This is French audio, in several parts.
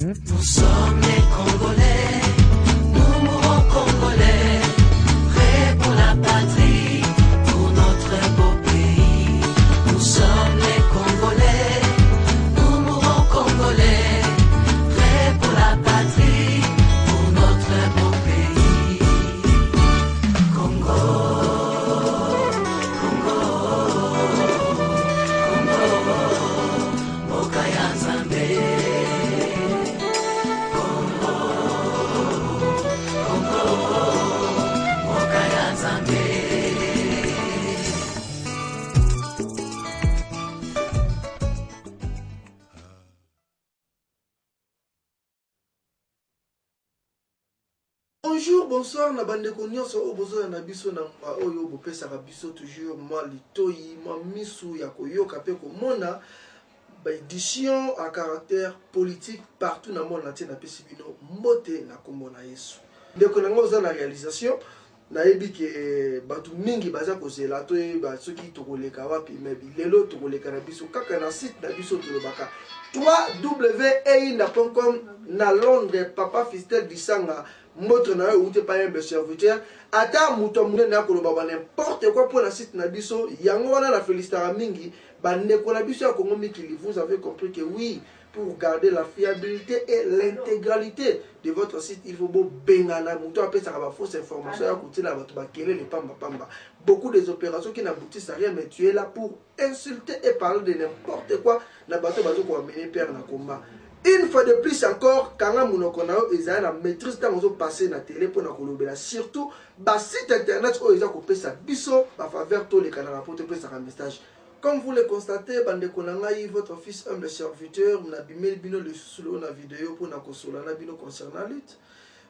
Nous sommes les Congolais, nous mourons Congolais, prêts pour la patrie, pour notre beau pays. Nous sommes les Congolais, nous mourons Congolais, prêts pour la patrie, pour notre beau pays. Congo, Congo, Congo, Mokaya Nzambe. Bonjour, bonsoir, na bande konyoso o bozo na biso na oyo bopesa ka biso toujours moi litoyi moi misu ya koyoka pe komona ba édition à caractère politique partout na monde entier na pesi bino mbote na kombo na Yesu. Ndeko na ngoza na réalisation na yebi ke batu mingi baza kozela to ba soki tokoleka wapi mais lelo tokoleka na biso kaka na site na biso tolobaka www.einda.com na Londres Papa Fistel Bisanga moto na ou te pas un serviteur ata muto munene na koloba n'importe quoi pour la site na biso yango wana na félicitera mingi bandeko na biso ya Congo Mikili. Vous avez compris que oui, pour garder la fiabilité et l'intégralité de votre site, il faut beau bengana muto apé ça va fausse information ya côté la bato bakele les pamba pamba. Beaucoup des opérations qui n'aboutissent à rien, mais tu es là pour insulter et parler de n'importe quoi na bato ko amener père na combat. Une fois de plus encore, quand on a la maîtrise dans le passé na télé pour na surtout bas site internet où ils ont coupé sa biso ba faveur tous les canaux pour te passer un message. Comme vous le constatez, bande konangai votre fils humble serviteur na bimel bino le solo na vidéo pour na kosola na bino concernant lutte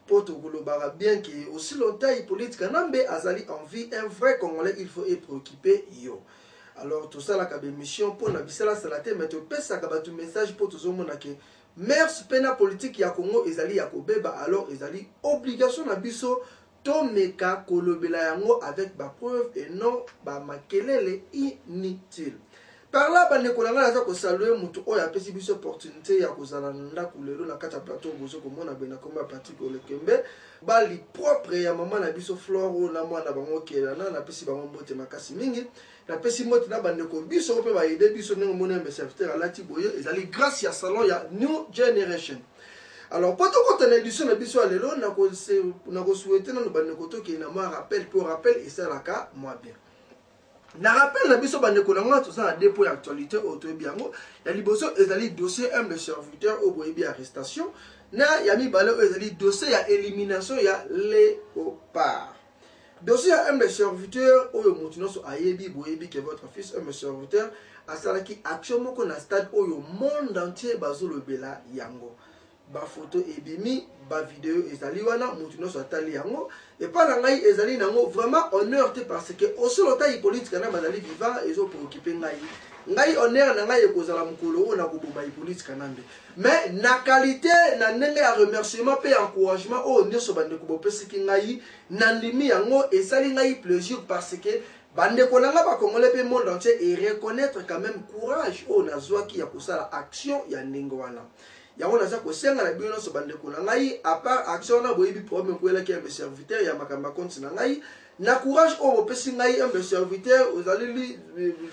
pour te kolobara bien que aussi longtemps politique kanambe azali en vie un vrai Congolais il faut être préoccupé yo. Alors tout ça la kabe mission pour na bisala salate mais te pesa ka batu message pour tout mona que merci pena politique ya Congo ezali ya kobeba alors ezali obligation na biso to meka kolobela yango avec ba preuve et non ba makelele inutile. Par là bande kolanga za ko saluer mutu oyo apesi biso opportunité ya kozala nda kulelo na kata plateau bozo komona bena komba Patrick Olekembe bali propre ya mama na biso Floro na mwana bango kelana na pesi bango mbote makasi mingi na pesi mote na bande ko biso pe ba aider biso nengo mona me serviteur alati boye ezali grâce ya salon ya New Generation. Alors pour tout côté édition na biso alelo na ko souhaiter na bande ko to ke na ma rappel pour rappel et ça la ka moi bien. Na rappel na biso bande ko na tout ça na dépôt actualité auto biango ya liboso ezali dossier humble serviteur au boyebi arrestation na yami bale ezali dossier ya élimination ya Léopard. Dossier ya humble serviteur oyo motuno so ayebi boyebi que votre fils humble serviteur asalaki action moko na stade oyo monde entier bazolo bela yango. Ba photo ebimi ba vidéo ezali wana motuno so atali yango et pas na ngai ezali nango vraiment honneur te parce que aussi longtemps politique na bazali vivant ezo préoccuper ngai honneur na ngai ekozala mukolo o na koboma politique kanambe mais na qualité na ndenge ya remerciement pe encouragement o nyoso bande ko bopesiki ngai na ndimi yango esali ngai plaisir parce que bande ko nanga ba Congolais pe monde entier et reconnaître quand même courage o nazwaki ya kosala action ya ndenge wana. Yango naza ko senga na bino so bande ko ngai à part action na boyebi problème ko elaki ya serviteur ya makamba compte na ngai na courage o bopesi ngai un serviteur ozali li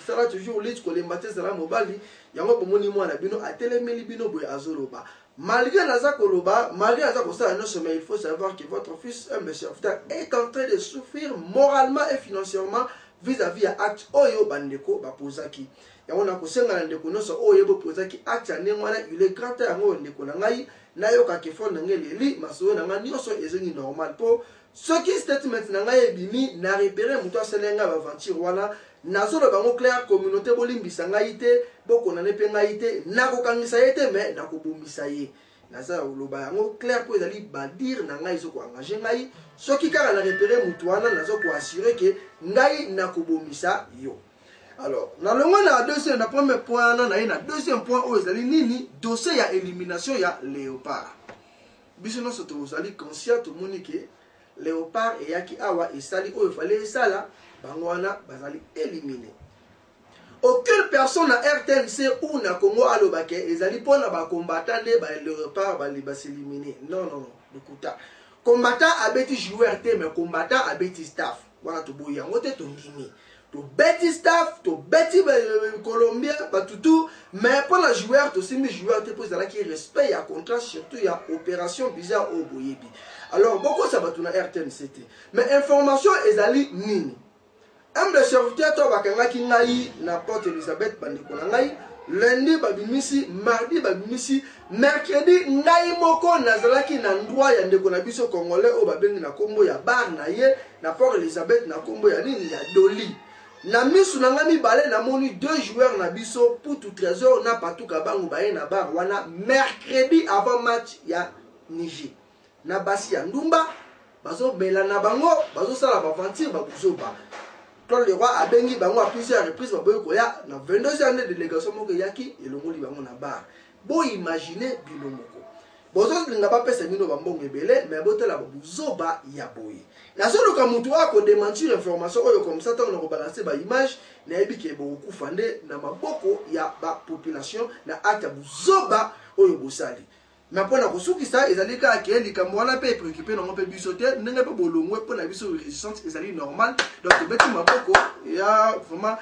sala toujours lit ko le matin sala mobali yango bomoni mwana bino atelemeli bino boye azoloba malgré naza ko loba malgré naza ko sala no sommet il faut savoir que votre fils un serviteur est en train de souffrir moralement et financièrement vis-à-vis à acte oyo bandeko bapozaki. Yango na kosenga na ndeko noso oyo bopozaki acte ndengwana il est grand yango ndeko na ngai na yoka ke fond ngeli li maso na ngani oso ezengi normal po ce qui statement na ngai ebimi na repérer muto aselenga ba aventure wana nazolo bango clair communauté bolimbisa ngai te bokona ne pe ngai te na kokangisa yete mais na kobombisa ye naza oloba yango clair po ezali badir na ngai zo ko engager ngai soki kaka na repérer muto wana nazo ko assurer que ngai na kobomisa yo. Alors, dans le moment na deuxième na premier point na deuxième point où ezali nini dossier ya élimination ya Léopard. Biso no soto ozali conscient to monike Léopard et yaki awa esali o fallait sala bangwana bazali éliminé. aucune personne na RTNC ou na Congo alobake ezali pona ba combattant de ba le repart ba li s'éliminer. Non non non, écoute. Combattant abeti joueur te mais combattant abeti staff. Wana to boya ngote to ngimi. To beti staff, to beti Colombien, ba tutu, mais pour la joueur to simi joueur te pose la qui respect ya contrat surtout ya opération bizarre au boyebi. Alors beaucoup ça va tout na RTNC. Mais information ezali nini? Le serviteur to bakanga ki ngai na Porte Elizabeth bandeko na ngai lundi babimisi, mardi babimisi, mercredi ngai moko nazalaki na ndwa ya ndeko na biso congolais o babengi na kombo ya bar na ye na Porte Elizabeth na kombo ya nini ya Doli. Na misu na nga mibale na moni 2 joueurs na biso pour tout trésor na patuka bangu baye na bar wana mercredi avant match ya Niger. Na basi ya ndumba bazo bela na bango bazo sala ba aventure ba kuzoba. Claude Leroy a bengi bango a plusieurs reprises ba boyo koya na 22 ans de délégation moko yaki elongoli bango na bar. Bo imaginer bino moko. Bozo linga ba pesa mino ba mbongo ebele mais botela ba buzoba ya boye. Na solo ka mutu ako démentir information oyo comme ça tant na ko balancer ba image na yebi ke bo kufande na maboko ya ba population na ata buzoba oyo bosali. Mais pour la ressource ça ezali ka ke likambo wana pe préoccupé na mpe biso te ndenge pe bolongwe pour na biso résistance ezali normal donc beti maboko ya vraiment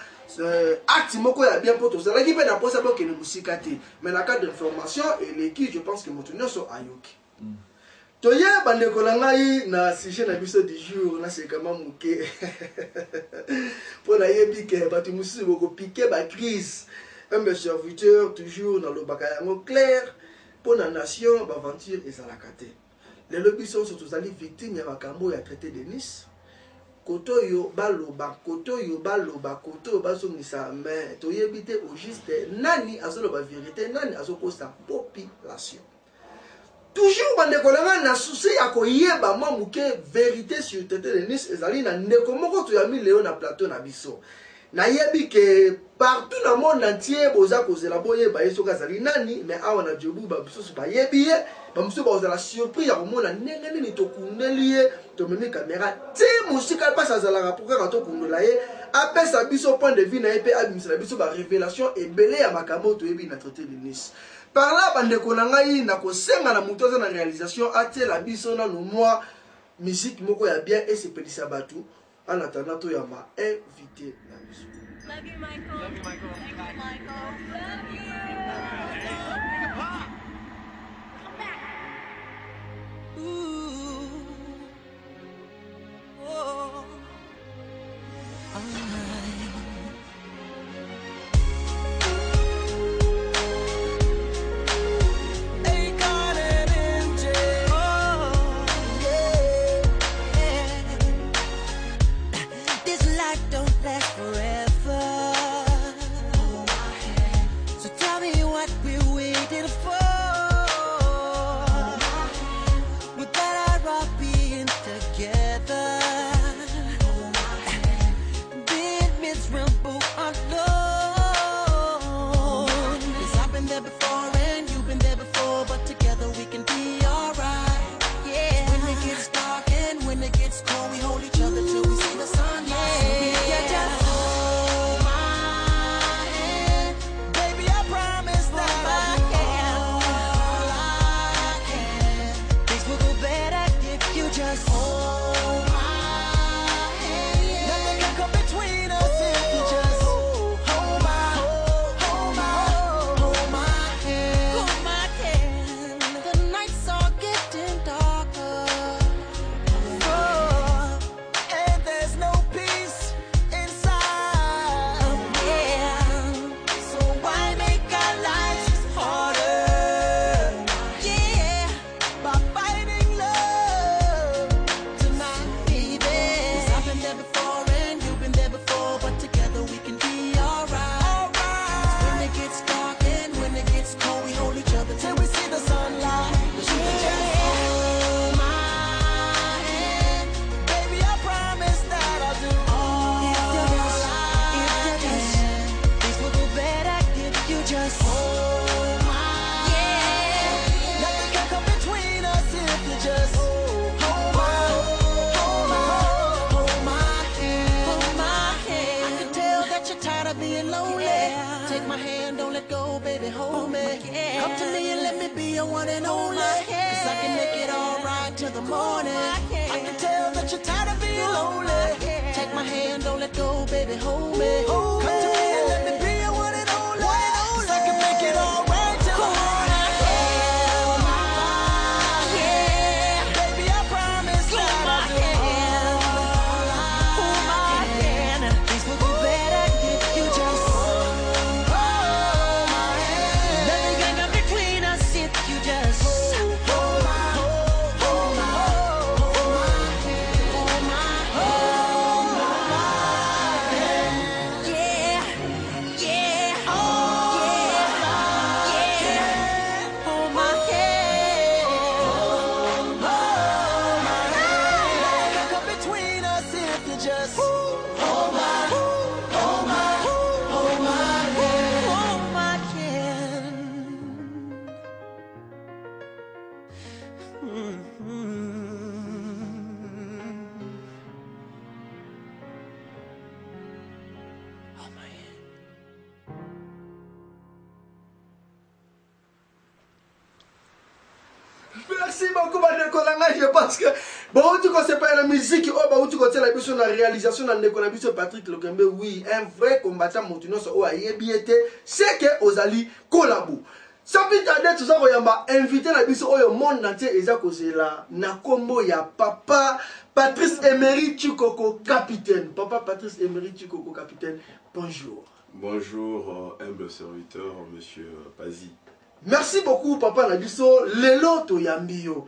acte moko ya bien pour tout ça qui peut na posa ba ke ne musika te mais na cadre d'information et l'équipe je pense que moto nyonso ayoki toye bandeko na ngai na sujet na biso du jour na c'est comment muke pour la yebi ke batu musu boko piquer ba crise un serviteur toujours dans le bakayango clair pour la nation, l'aventure est à la cate. Les lobbies sont surtout victimes de Makambo et traité de Nice. Koto yo baloba, koto yo baloba, koto yo basongisa, mais to yebite au juste nani azolo ba vérité, nani azoko sa population. Toujours bandekolanga na souci ya koyeba mamuke vérité sur traité de Nice ezali na ndeko moko to yami leo na plateau na biso. Na yebi que partout dans le monde entier boza kozela boye ba yesoka zali nani mais awa na jobu ba biso ba yebi ye ba muso ba ozala surpris ya komona ndenge nini to kundeli ye to memi caméra ti musika pas azala rapoka to kundela ye apesa biso point de vue na ye pe abimisa biso ba révélation ebele ya makambo to yebi na traité de Nice. Par là bandeko na ngai na kosenga na muto za na réalisation atela biso na no moi musique moko ya bien et sepelisa batu en attendant to ya ma invité. Love you, Michael. Love you, Michael. Thank you, Michael. Love you. Come back. Ooh. Oh. All right. They got it in jail. Oh, yeah. This life don't last forever. So tell me what we're waiting for. lonely. 'Cause I can make it all right till the morning. I can tell that you're tired of being lonely. Take my hand, don't let go, baby, hold me. Come to me and let me be your one and only. 'Cause I can make it all right till the morning. Yeah, baby, I promise that I'll do all I can. Things will be better if you just hold my hand. Nothing can come between us if you just hold my hand. Hold my hand. Yeah, yeah, yeah, yeah. Hold my hand. Hold my hand. Nothing can come between us if you just hold my hand. Hold my hand. Hold my hand. Merci beaucoup, Banekolanga. Je pense que bon, tu connais pas la musique, oh, bah, tu connais la mission, la réalisation, dans le Konabis, Patrick Lokembe, oui, un vrai combattant Montunos, oh, a yebiete, c'est que Ozali collabo. Ça peut t'aider, tout ça, Oyamba, invité la biso, oh, le monde entier, et ça, c'est là, na combo, ya papa, Patrice Emery Chikoko, capitaine. Papa Patrice Emery Chikoko, capitaine, bonjour. Bonjour, humble serviteur, monsieur Pazi. Merci beaucoup, papa Nabiso. Lelo to yambio.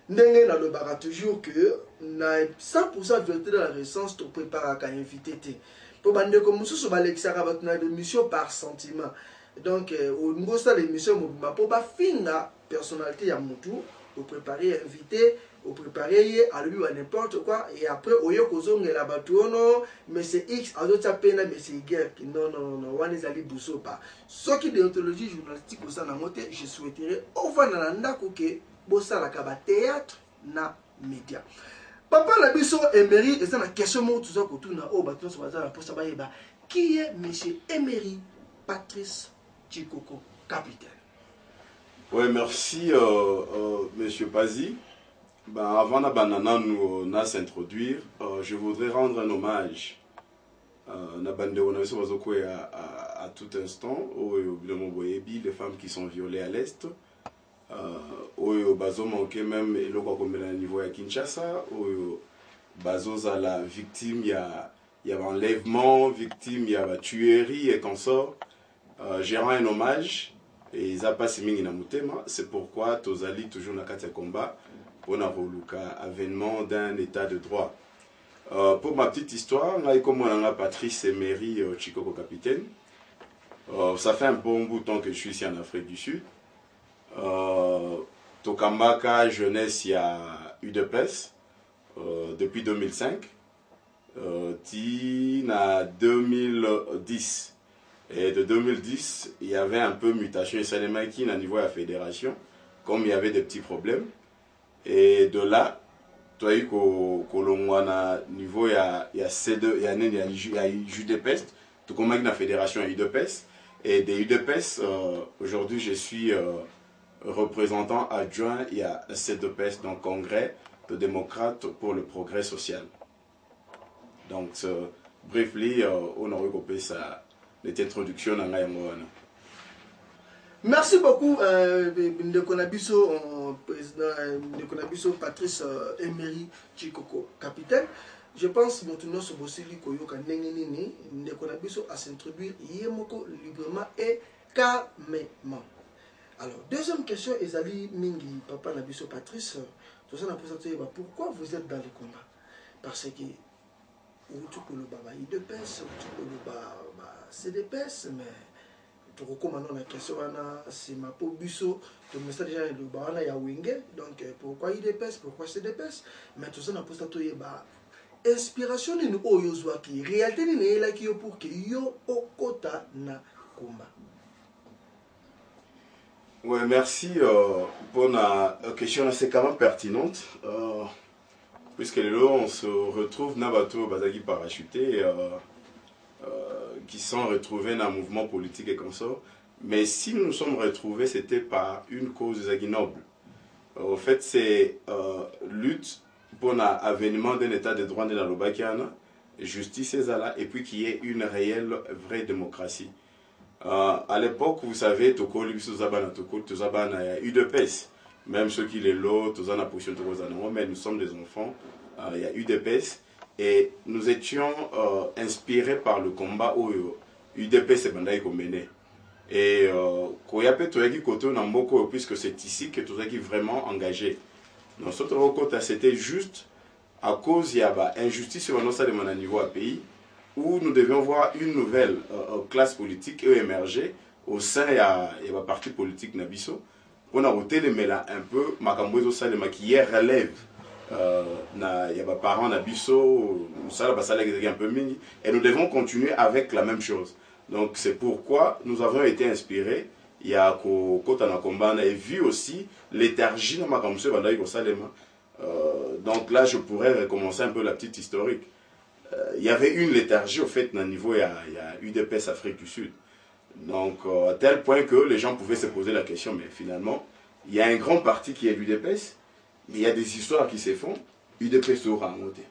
Ndenge na le bara toujours que na 100% vérité de la récence to prépare à invité te. Pour bande comme mususu balexaka batuna de mission par sentiment. Donc au niveau ça l'émission mobima pour ba finga personnalité ya mutu, au préparer invité, au préparer à lui à n'importe quoi et après au yo kozonge la batuono mais c'est X à d'autres pena mais c'est guerre non one is ali buso pas ce qui déontologie journalistique au sein de moté je souhaiterais au fond na ndako ke bossa la kaba théâtre na média papa la biso Emery et ça la question mo tout ça ko tuna o batuno so bazala pour ça ba yeba qui est monsieur Emery Patrice Chikoko capitaine. Ouais, merci monsieur Pazi. Ben, avant de nous s'introduire, je voudrais rendre un hommage à tout instant les femmes qui sont violées à l'Est, au bazo manqué même le niveau à Kinshasa, au bazo à la victime, il y a enlèvement, victime, il y a tuerie et consort. J'ai rendu un hommage et ils n'ont pas simili na mutema, c'est pourquoi Tozali toujours na kati combat. On a voulu avènement d'un état de droit. Pour ma petite histoire, comme on a Patrice Emery Chikoko capitaine. Ça fait un bon bout de temps que je suis ici en Afrique du Sud. Tokambaka jeunesse il y a UDPS depuis 2005. Tina 2010. Et de 2010, il y avait un peu mutation et au niveau de la fédération, comme il y avait des petits problèmes. Et de là, tu as eu qu'au niveau, il y a C2, il y a UDPS, tout comme la fédération UDPS. Et des UDPS, aujourd'hui, je suis représentant adjoint, il y a C2PS, donc Congrès de démocrates pour le progrès social. Donc, briefly, on a recoupé ça, cette introduction dans la Merci beaucoup, Ndekonabiso, Patrice Emery Chikoko, capitaine. Je pense que nous sommes aussi à s'introduire librement et calmement. Alors, deuxième question, Ezali Mingi, papa Nabiso Patrice, pourquoi vous êtes dans le combat? Parce que tu peux le baba IDPS, tu peux le baba CDPS, mais pour recommander la question, c'est ma peau busso, le message déjà le baba ya wingé, donc pourquoi IDPS, pourquoi CDPS, mais tout ça n'a pas été inspiration ni o yozwa ki réalité ni la ki yo pour que yo okota na combat. Ouais, merci pour la question, c'est quand même pertinente. Puisque là, on se retrouve dans bateau bazaki parachuté qui sont retrouvés dans un mouvement politique et comme ça. Mais si nous nous sommes retrouvés, c'était par une cause noble. Au fait, c'est lutte pour l'avènement d'un état de droit dans le Bakiana, justice et puis qu'il y ait une réelle, vraie démocratie. À l'époque, vous savez, il y a eu de pèse. Même ceux qui les lotent, mais nous sommes des enfants. Il y a eu des pèses. Et nous étions inspirés par le combat où UDPS est mené. Et puisque c'est ici que tout est vraiment engagé. Donc, c'était juste à cause il y a injustice au niveau du pays où nous devions voir une nouvelle classe politique émerger au sein de la parti politique Nabiso. On a voté les mêlés un peu, Makambozo Salema qui relève. Il y a des parents Nabiso, un peu mini, et nous devons continuer avec la même chose. Donc c'est pourquoi nous avons été inspirés. Il y a Kotana Komba, on a vu aussi l'énergie de Makambozo Salema. Donc là, je pourrais recommencer un peu la petite historique. Il y avait une léthargie au fait au niveau il y a UDPS Afrique du Sud. Donc à tel point que les gens pouvaient se poser la question, mais finalement, il y a un grand parti qui est l'UDPS, mais il y a des histoires qui se font, UDPS aura monté.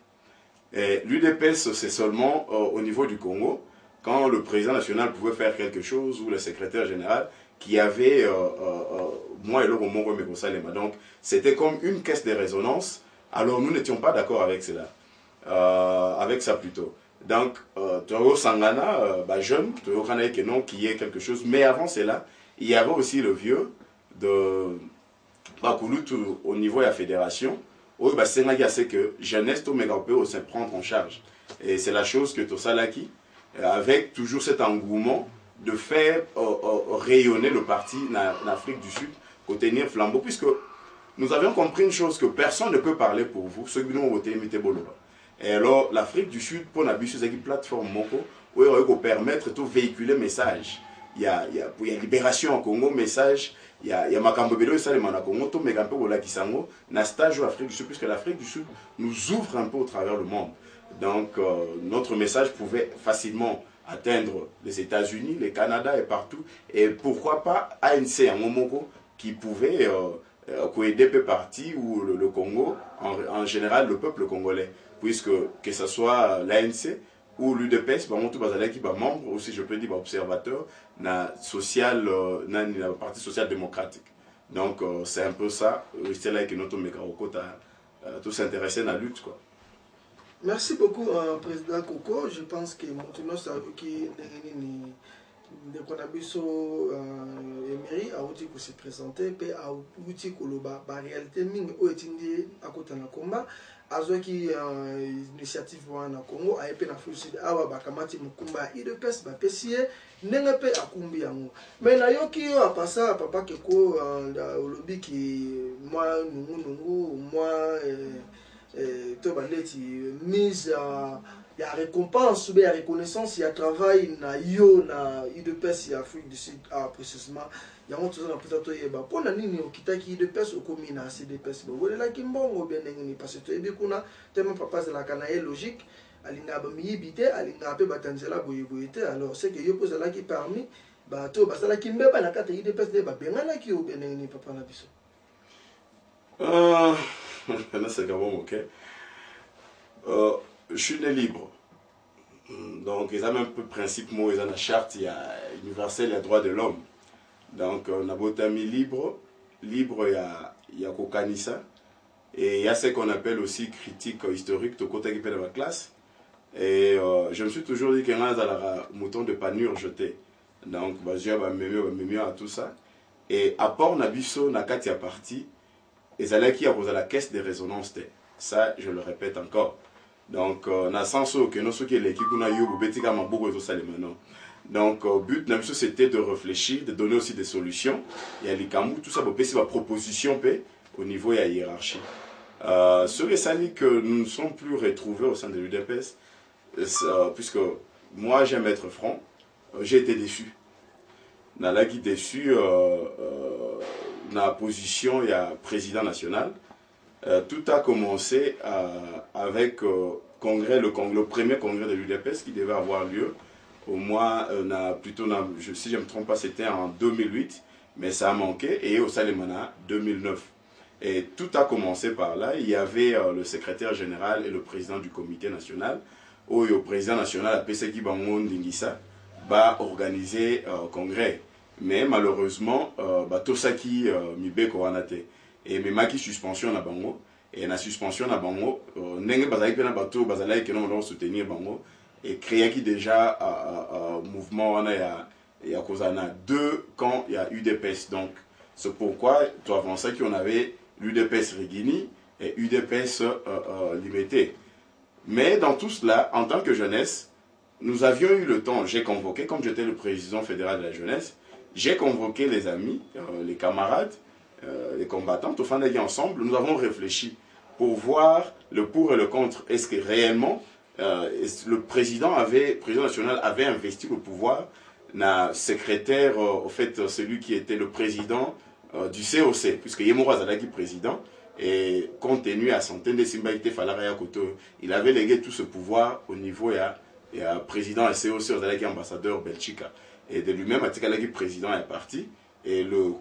L'UDPS, c'est seulement au niveau du Congo, quand le président national pouvait faire quelque chose, ou le secrétaire général, qui avait moi et le Romo Salema. Donc c'était comme une caisse de résonance, alors nous n'étions pas d'accord avec cela. Avec ça plutôt. Donc, Toro Sangana, jeune, Toro Kanaï non, qui est quelque chose. Mais avant cela, il y avait aussi le vieux de Bakulutu au niveau de la fédération. Où c'est que jeunesse tout peut se prendre en charge. Et c'est la chose que Tosalaki, avec toujours cet engouement de faire rayonner le parti en Afrique du Sud, pour tenir flambeau, puisque nous avions compris une chose, que personne ne peut parler pour vous, ceux qui nous ont voté, mettez Boloba. Et alors, l'Afrique du Sud, pour l'abus, c'est une plateforme où il va permettre de véhiculer le message. Il y a libération en Congo, message. Il y a Makambobelo et Salema en Congo, tout Megampe Bola Kisango, na stage en Afrique du Sud, puisque l'Afrique du Sud nous ouvre un peu au travers le monde. Donc, notre message pouvait facilement atteindre les États-Unis, le Canada et partout. Et pourquoi pas ANC en Momoko qui pouvait aider peu parti ou le Congo, en général le peuple congolais. Puisque que ce soit l'ANC ou l'UDPS, qui est membre, aussi je peux dire observateur, na parti social-démocratique. Donc c'est un peu ça, c'est là que notre Mekaroko a tout s'intéresser à la lutte. Quoi. Merci beaucoup, Président Koko. Je pense que maintenant, ça qui de Konabiso Emery a outil pour se présenter, puis a outil pour le réalité ming ou étindi à côté de combat. Azoki initiative wana Congo a épé na Sud awa bakamati mukumba IDPS ba pesie nenga pe akumbi yango mais na yoki yo apasa papa keko olobi ki moi nungu moi to baleti mise ya récompense ou ya reconnaissance ya travail na yo na IDPS ya Afrique du Sud précisément yango toza na peut-être yeba pona nini okitaki IDPS okomi na CDPS bolela kimbongo bien ndenge parce que toyebi kuna tellement papa c'est la canaille logique alinga ba miyibite alinga pe batanzela boyeboyete alors c'est que yo posala ki parmi bato basala kimbeba na kata IDPS de ba bengana ki o bien ndenge papa na biso c'est quand même ok. Je suis né libre. Donc, ils ont un peu le principe, moi, ils ont la charte universelle des droits de l'homme. Donc, on a botami libre, il y a Kokanisa, et il y a ce qu'on appelle aussi critique historique, tout côté qui fait de ma classe. Et je me suis toujours dit qu'il y a un mouton de panure jeté. Donc, j'ai mieux à tout ça. Et à part Nabiso, Nakati a parti, et ça qui a posé la caisse de résonance. Ça, je le répète encore. Donc, na senso que nous sommes qui l'équipe qu'on a eu au Betika Maboko et tout ça les maintenant. Donc, but Nabiso c'était de réfléchir, de donner aussi des solutions. Il y a les Kamou, tout ça pour passer ma proposition au niveau de la hiérarchie. Ce récit que nous ne sommes plus retrouvés au sein de l'UDPS, puisque moi j'aime être franc, j'ai été déçu. Dans la guide déçu, dans la position, il y a président national. Tout a commencé avec le premier congrès de l'UDPS qui devait avoir lieu. Au mois, si je ne me trompe pas, c'était en 2008, mais ça a manqué, et au Salemana 2009. Et tout a commencé par là. Il y avait le secrétaire général et le président du comité national. Où le président national a PCK Bango Ndingisa va organiser congrès. Mais malheureusement, Tosaki Mibeko Wanate. Et Memaki suspension na Bango. Et la suspension na Bango, Nenge Bazali Pena Bato, Bazali Kenon soutenir Bango. Et créé qui déjà mouvement, il y a Kozana 2 quand il y a UDPS. Donc, c'est pourquoi, avant ça, qu'on avait l'UDPS Rigini et UDPS Limité. Mais dans tout cela, en tant que jeunesse, nous avions eu le temps, j'ai convoqué, comme j'étais le président fédéral de la jeunesse, j'ai convoqué les amis, les camarades, les combattants, tout le ensemble, nous avons réfléchi pour voir le pour et le contre. Est-ce que réellement, le président national avait investi le pouvoir, le secrétaire, au fait, celui qui était le président du COC, puisque Yemora Zadaki président, et compte tenu à centaines de Simbaïté Falaraya Koto, il avait légué tout ce pouvoir au niveau il y a président et COC Zadaki ambassadeur Belgique. Et de lui-même, Atikalaki président est parti. Et le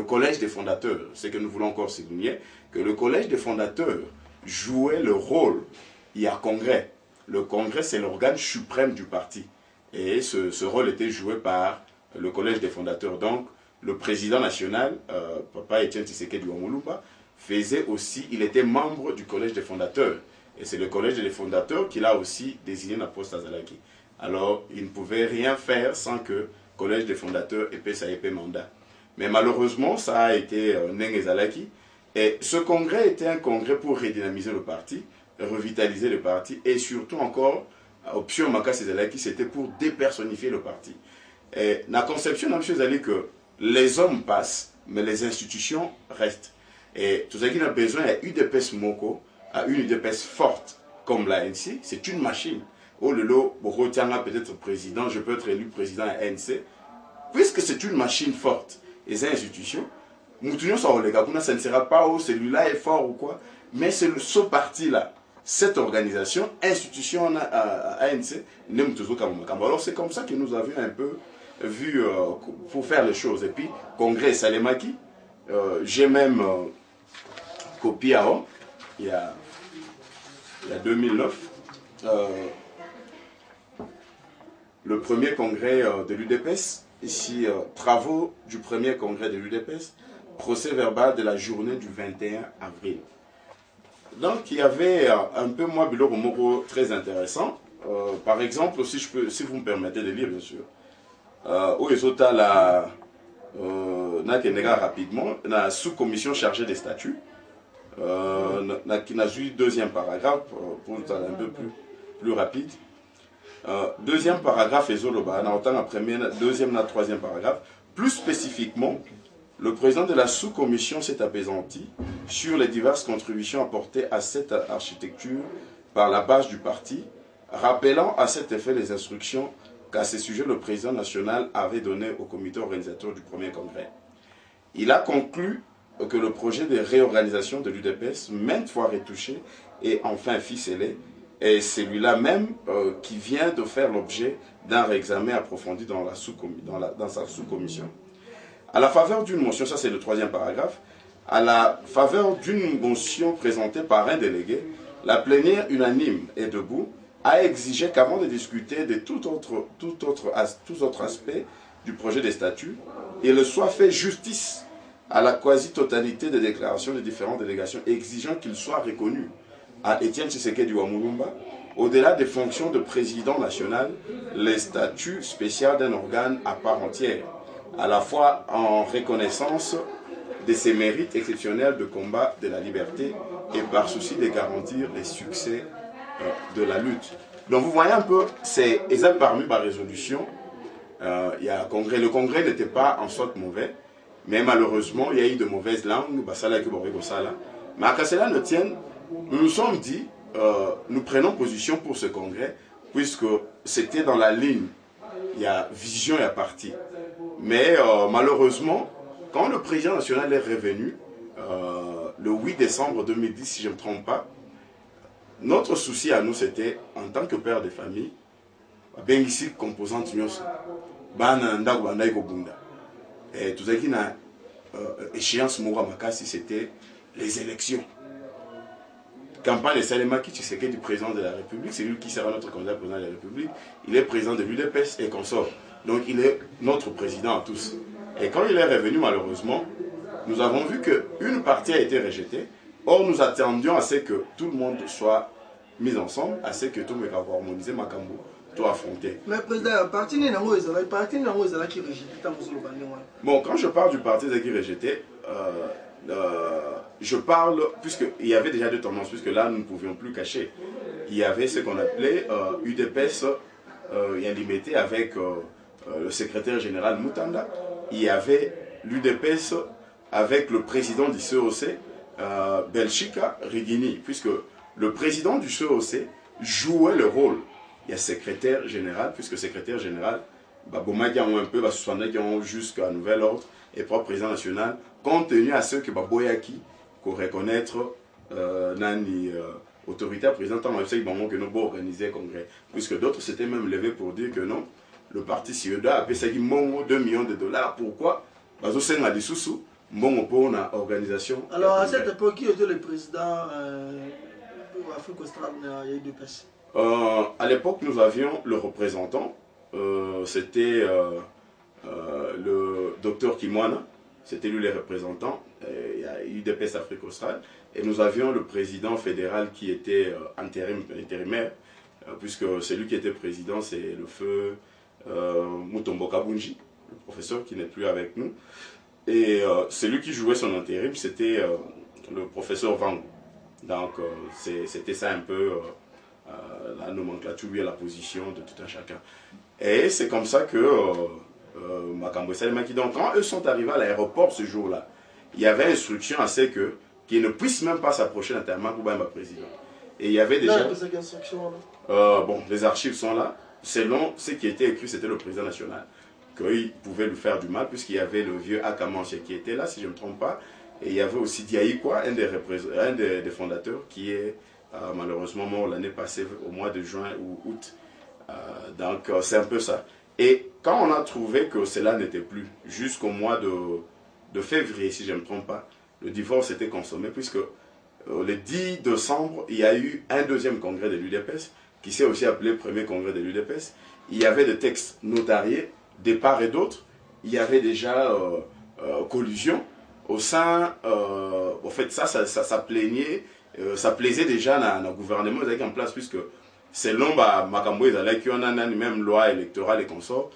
collège des fondateurs, c'est que nous voulons encore souligner, que le collège des fondateurs jouait le rôle. Il y a congrès. Le congrès, c'est l'organe suprême du parti. Et ce rôle était joué par le collège des fondateurs. Donc, le président national, Papa Etienne Tshisekedi Wamulumba, faisait aussi, il était membre du collège des fondateurs. Et c'est le collège des fondateurs qui l'a aussi désigné la poste Azalaki. Alors, il ne pouvait rien faire sans que le collège des fondateurs ait sa mandat. Mais malheureusement, ça a été Neng Zalaki. Et ce congrès était un congrès pour redynamiser le parti, revitaliser le parti, et surtout encore, option Makassi Zalaki, c'était pour dépersonnifier le parti. Et la conception de M. Zali que les hommes passent, mais les institutions restent. Et tout ce qui a besoin est UDPS Moko, à une UDPS forte comme l'ANC, c'est une machine. Oh le lot, peut-être président, je peux être élu président à ANC, puisque c'est une machine forte. Et ces institutions, ça ne sera pas où celui-là est fort ou quoi, mais c'est ce parti-là, cette organisation, institution à ANC, alors c'est comme ça que nous avions un peu vu pour faire les choses. Et puis, congrès Salemaki, j'ai même copié avant, il y a 2009, le premier congrès de l'UDPS, ici, travaux du premier congrès de l'UDPS, procès verbal de la journée du 21 avril. Donc, il y avait un peu, moi, Biloro Moro, très intéressant. Par exemple, si vous me permettez de lire, bien sûr. Où est la rapidement, la sous-commission chargée des statuts, qui n'a eu deuxième paragraphe, pour être un peu plus rapide. Deuxième paragraphe, deuxième et troisième paragraphe. Plus spécifiquement, le président de la sous-commission s'est apaisanti sur les diverses contributions apportées à cette architecture par la base du parti, rappelant à cet effet les instructions qu'à ce sujet le président national avait données au comité organisateur du premier congrès. Il a conclu que le projet de réorganisation de l'UDPS, maintes fois retouché et enfin ficelé, est celui-là même qui vient de faire l'objet d'un réexamen approfondi dans sa sous-commission. À la faveur d'une motion, ça c'est le troisième paragraphe, à la faveur d'une motion présentée par un délégué, la plénière unanime et debout a exigé qu'avant de discuter de tout autre aspect du projet des statuts, il soit fait justice à la quasi-totalité des déclarations des différentes délégations, exigeant qu'il soit reconnu à Etienne Tshisekedi Wamulumba, au-delà des fonctions de président national, les statuts spéciaux d'un organe à part entière, à la fois en reconnaissance de ses mérites exceptionnels de combat de la liberté et par souci de garantir les succès de la lutte. Donc vous voyez un peu, c'est exact parmi ma résolution. Il y a le congrès n'était pas en sorte mauvais, mais malheureusement il y a eu de mauvaises langues. Mais à cela ne tienne, nous nous sommes dit, nous prenons position pour ce congrès, puisque c'était dans la ligne, il y a vision, il y a parti. Mais malheureusement, quand le président national est revenu, le 8 décembre 2010, si je ne me trompe pas, notre souci à nous, c'était, en tant que père de famille, bien ici, composante, et tout ça qui n'a échéance Moura Makassi, c'était les élections. Campagne de Salemaki, tu sais qu'il est du président de la République, c'est lui qui sera notre candidat président de la République. Il est président de l'UDPS et consort. Donc il est notre président à tous. Et quand il est revenu, malheureusement, nous avons vu qu'une partie a été rejetée. Or, nous attendions à ce que tout le monde soit mis ensemble, à ce que tout le monde soit harmonisé, Makambo, tout affronté. Mais président, parti qui rejeté. Bon, quand je parle du parti qui rejeté, je parle, puisqu'il y avait déjà deux tendances, puisque là nous ne pouvions plus cacher. Il y avait ce qu'on appelait UDPS Yalimete avec le secrétaire général Moutanda. Il y avait l'UDPS avec le président du COC, Belchika Rigini, puisque le président du COC jouait le rôle. Il y a secrétaire général, puisque secrétaire général, Babomagian un peu, jusqu'à nouvel ordre, et propre président national, compte tenu à ce que Baboyaki, qu'on reconnaître Nani autoritaire président, tant que nous avons organisé le congrès. Puisque d'autres s'étaient même levés pour dire que non, le parti Sioda a payé 2 millions de dollars. Pourquoi? Parce que c'est un dissous, bon pour une organisation. Alors à cette époque, qui était le président de l'Afrique australe, il y a eu deux personnes. À l'époque, nous avions le représentant, c'était le docteur Kimwana, c'était lui le représentant, il y a eu UDPS Afrique australe, et nous avions le président fédéral qui était intérimaire, puisque celui qui était président, c'est le feu Mutombo Kabunji, le professeur qui n'est plus avec nous, et celui qui jouait son intérim, c'était le professeur Wang. Donc c'était ça un peu la nomenclature et la position de tout un chacun. Et c'est comme ça que Makambo Salemaki, donc quand eux sont arrivés à l'aéroport ce jour-là, il y avait instruction à ce que qu'ils ne puissent même pas s'approcher d'Interma pour ma président. Et il y avait déjà... bon, les archives sont là. Selon ce qui était écrit, c'était le président national. Qu'il pouvait lui faire du mal, puisqu'il y avait le vieux Akamanche qui était là, si je ne me trompe pas. Et il y avait aussi Diaïkwa, un des fondateurs, qui est malheureusement mort l'année passée, au mois de juin ou août. Donc c'est un peu ça. Et quand on a trouvé que cela n'était plus, jusqu'au mois de février, si je ne me trompe pas, le divorce était consommé, puisque le 10 décembre, il y a eu un deuxième congrès de l'UDPS, qui s'est aussi appelé premier congrès de l'UDPS. Il y avait des textes notariés, de part et d'autre. Il y avait déjà collusion. Au sein, en fait, ça plaignait, ça plaisait déjà dans le gouvernement en place, puisque selon Makambo, il y a même loi électorale et consorts,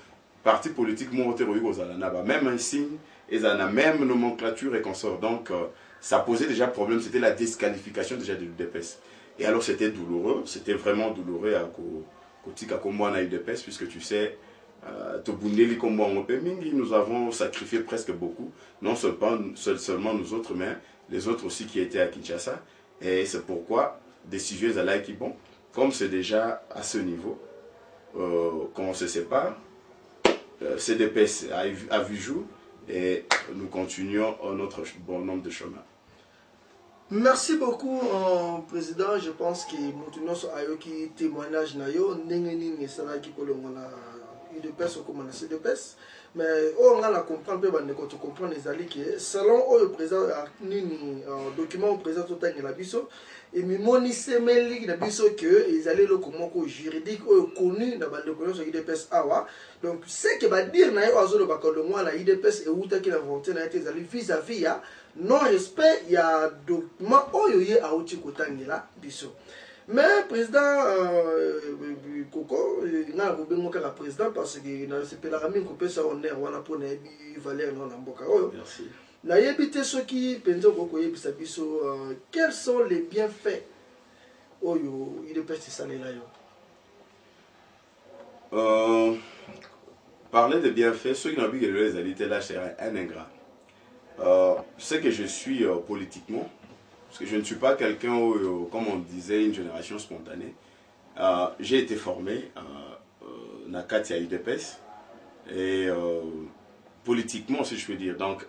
parti politique, même un signe, ils ont la même nomenclature et consorts. Donc, ça posait déjà problème, c'était la disqualification déjà de l'UDPS. Et alors, c'était douloureux, c'était vraiment douloureux à l'UDPS, puisque tu sais, nous avons sacrifié presque beaucoup, non seulement nous autres, mais les autres aussi qui étaient à Kinshasa. Et c'est pourquoi des sujets à qui bon, comme c'est déjà à ce niveau, quand on se sépare, CDPS a vu jour et nous continuons notre bon nombre de chemins. Merci beaucoup, Président. Je pense que nous avons un témoignage UDPS ou comme CDPS, mais on a comprendre quand comprendre les alliés que selon le président document au président total de la biso et moni semeli na biso que ils allaient le comment juridique connu dans le connaissance UDPS awa. Donc c'est que va dire na yo azolo ba le moi la UDPS et outa qui la volonté na été allés vis-à-vis ya non respect il y a document oyoye a outi kotangela biso. Mais président Koko, il a un président parce que dans ce pays, il a ça honneur, on a pour Valère non Namboka. Merci. La yébité ceux qui pensent Koko Yebisabiso, quels sont les bienfaits Oyo, il est pesté ça là. Parler de bienfaits, ceux qui n'ont pas vu que les alliés là, c'est un ingrat. Ce que je suis politiquement, parce que je ne suis pas quelqu'un, comme on disait, une génération spontanée. J'ai été formé à Katia UDPS et politiquement, si je peux dire, donc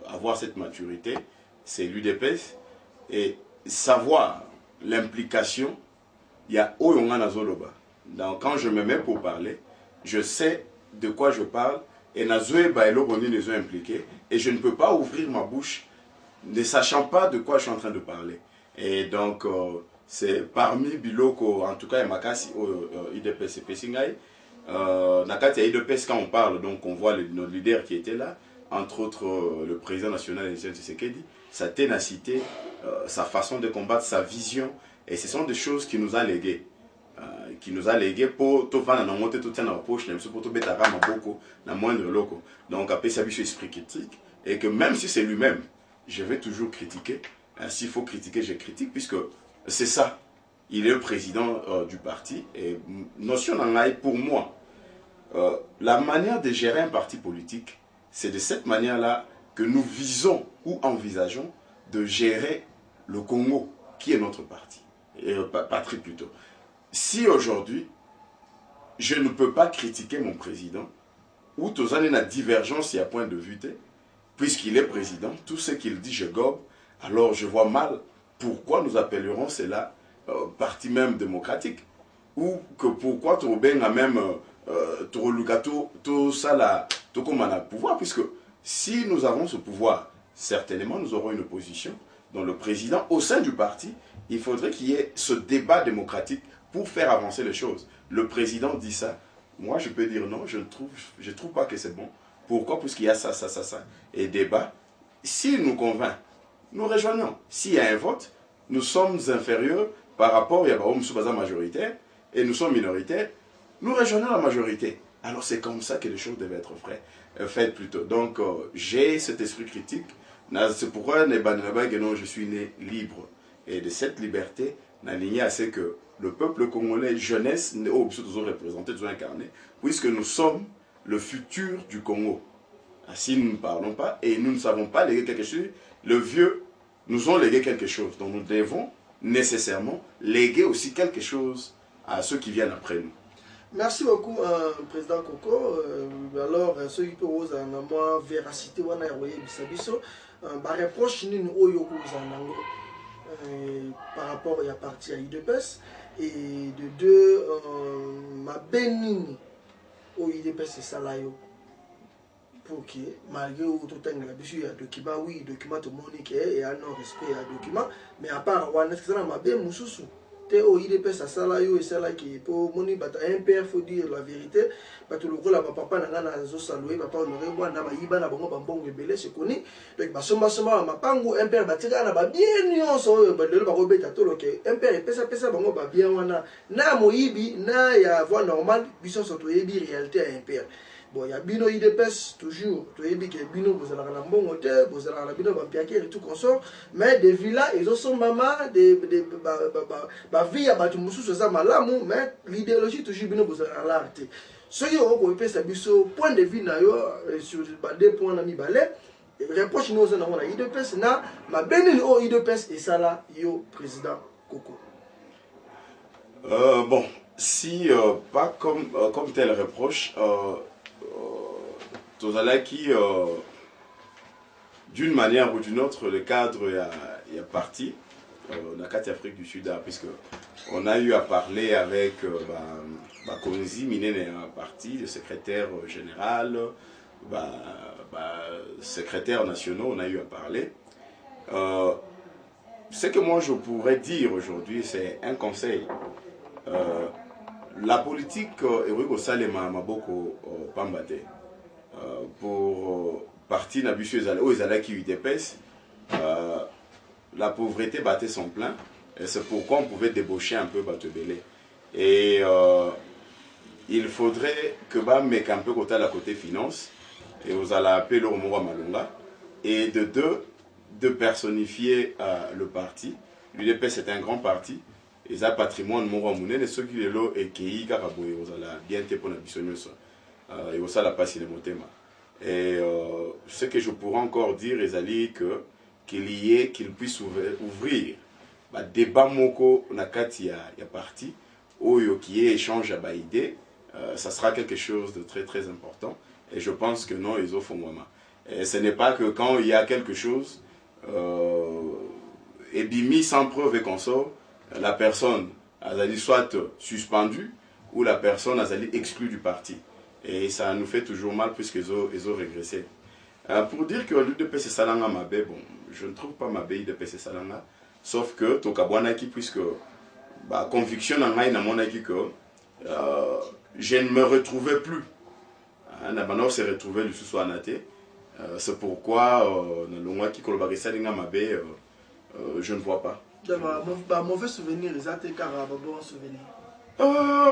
avoir cette maturité, c'est l'UDPS et savoir l'implication, il y a Oyongana Zoloba. Donc quand je me mets pour parler, je sais de quoi je parle et Nazoué Baelo Boni les ont impliqués, et je ne peux pas ouvrir ma bouche ne sachant pas de quoi je suis en train de parler. Et donc, c'est parmi Biloko, en tout cas, Makasi, IDPS et Pessingaï, Nakati et IDPS, quand on parle, donc on voit nos leaders qui étaient là, entre autres le président national Etienne Tshisekedi, sa ténacité, sa façon de combattre, sa vision, et ce sont des choses qui nous a léguées. Pour tout faire dans notre tout dans la poche, pour tout mettre à beaucoup dans moindre loco. Donc après ça, c'est esprit critique, et que même si c'est lui-même, je vais toujours critiquer. S'il faut critiquer, je critique, puisque c'est ça. Il est le président du parti. Et notion d'en pour moi, la manière de gérer un parti politique, c'est de cette manière-là que nous visons ou envisageons de gérer le Congo, qui est notre parti. Patrie plutôt. Si aujourd'hui, je ne peux pas critiquer mon président, ou tous en une divergence, il y a point de vue, puisqu'il est président, tout ce qu'il dit, je gobe, alors je vois mal pourquoi nous appellerons cela parti même démocratique. Ou que pourquoi tu as même tout ça là, tout comme on a le pouvoir, puisque si nous avons ce pouvoir, certainement nous aurons une opposition dont le président, au sein du parti, il faudrait qu'il y ait ce débat démocratique pour faire avancer les choses. Le président dit ça, moi je peux dire non, je trouve pas que c'est bon. Pourquoi? Parce qu'il y a ça. Et débat, s'il nous convainc, nous rejoignons. S'il y a un vote, nous sommes inférieurs par rapport, il y a une majoritaire, et nous sommes minoritaires, nous rejoignons la majorité. Alors c'est comme ça que les choses devaient être faites plutôt. Donc j'ai cet esprit critique. C'est pourquoi je suis né libre. Et de cette liberté, aligné à ce que le peuple congolais, jeunesse, toujours représenté, toujours incarné, puisque nous sommes le futur du Congo. Si nous ne parlons pas et nous ne savons pas léguer quelque chose, le vieux nous ont légué quelque chose. Donc nous devons nécessairement léguer aussi quelque chose à ceux qui viennent après nous. Merci beaucoup, Président Koko. Alors, ceux qui posent en moins véracité, on a envoyé Bissabiso. Par reproche, nous par rapport à la partie à IDPS. Et de deux, ma bénigne au IDPS c'est Salayo. Pour que, malgré tout le temps, il y a des documents, oui, documents tout le monde et un non-respect à document. Mais à part, on a ma bénigne au IDPS à Salayo et celle qui pour mon un père faut dire la vérité parce que le rôle à papa n'a pas salué papa honoré moi n'a pas yiba na bango bambongo ebele se koni donc basoma ma pango un père batika na ba bien nyonso ba lelo ba robeta to loke un père pesa bango ba bien wana na moyibi na ya voix normale biso so to yebi réalité à un père. Bon, il y a Bino IDPS toujours, tu as dit que Bino vous allez en bon hôtel, vous allez en Bino Bampiaké et tout consort, mais des villas, ils ont son maman, des vie à Batumoussou, c'est ça, malamu, mais l'idéologie toujours Bino vous allez en l'arrêter. Ce qui est au point de vue, sur des points d'amis balais, reproche nous en avons IDPS, na, ma béni au IDPS et ça là, yo président Koko. Bon, si pas comme tel reproche, qui d'une manière ou d'une autre le cadre il y a parti on a 4 Afrique du Sud puisque on a eu à parler avec Konzi Minene parti le secrétaire général secrétaire nationaux on a eu à parler ce que moi je pourrais dire aujourd'hui c'est un conseil la politique est Salema Maboko Pambate pour partie n'abusue qui UDPS la pauvreté battait son plein et c'est pourquoi on pouvait débaucher un peu Batebele et il faudrait que mec un peu côté à la côté finance et vous allez appeler le Romora Malunga et de personnifier le parti. L'UDPS c'est un grand parti et ça patrimoine Mora Mounen et ceux qui l'ont et qui Karaboye vous allez bien te pour la bisognosa et vous allez passer le motema et ce que je pourrais encore dire est qu'il puisse ouvrir débat moko nakati ya parti oyo qui est échange à idée ça sera quelque chose de très très important et je pense que non ils offrent moi et ce n'est pas que quand il y a quelque chose et bimi sans preuve et consort la personne a soit suspendue ou la personne a exclue du parti Et ça nous fait toujours mal puisqu'ils ont régressé. Pour dire que l'UDPS c'est Salanga Mabé, bon, je ne trouve pas Mabé l'UDPS c'est Salanga. Sauf que Tokabwanaki, puisque conviction dans que je ne me retrouvais plus. Maintenant, on s'est retrouvé le sous anaté. C'est pourquoi je ne vois pas. Mauvais souvenir, ils ont car bon souvenir.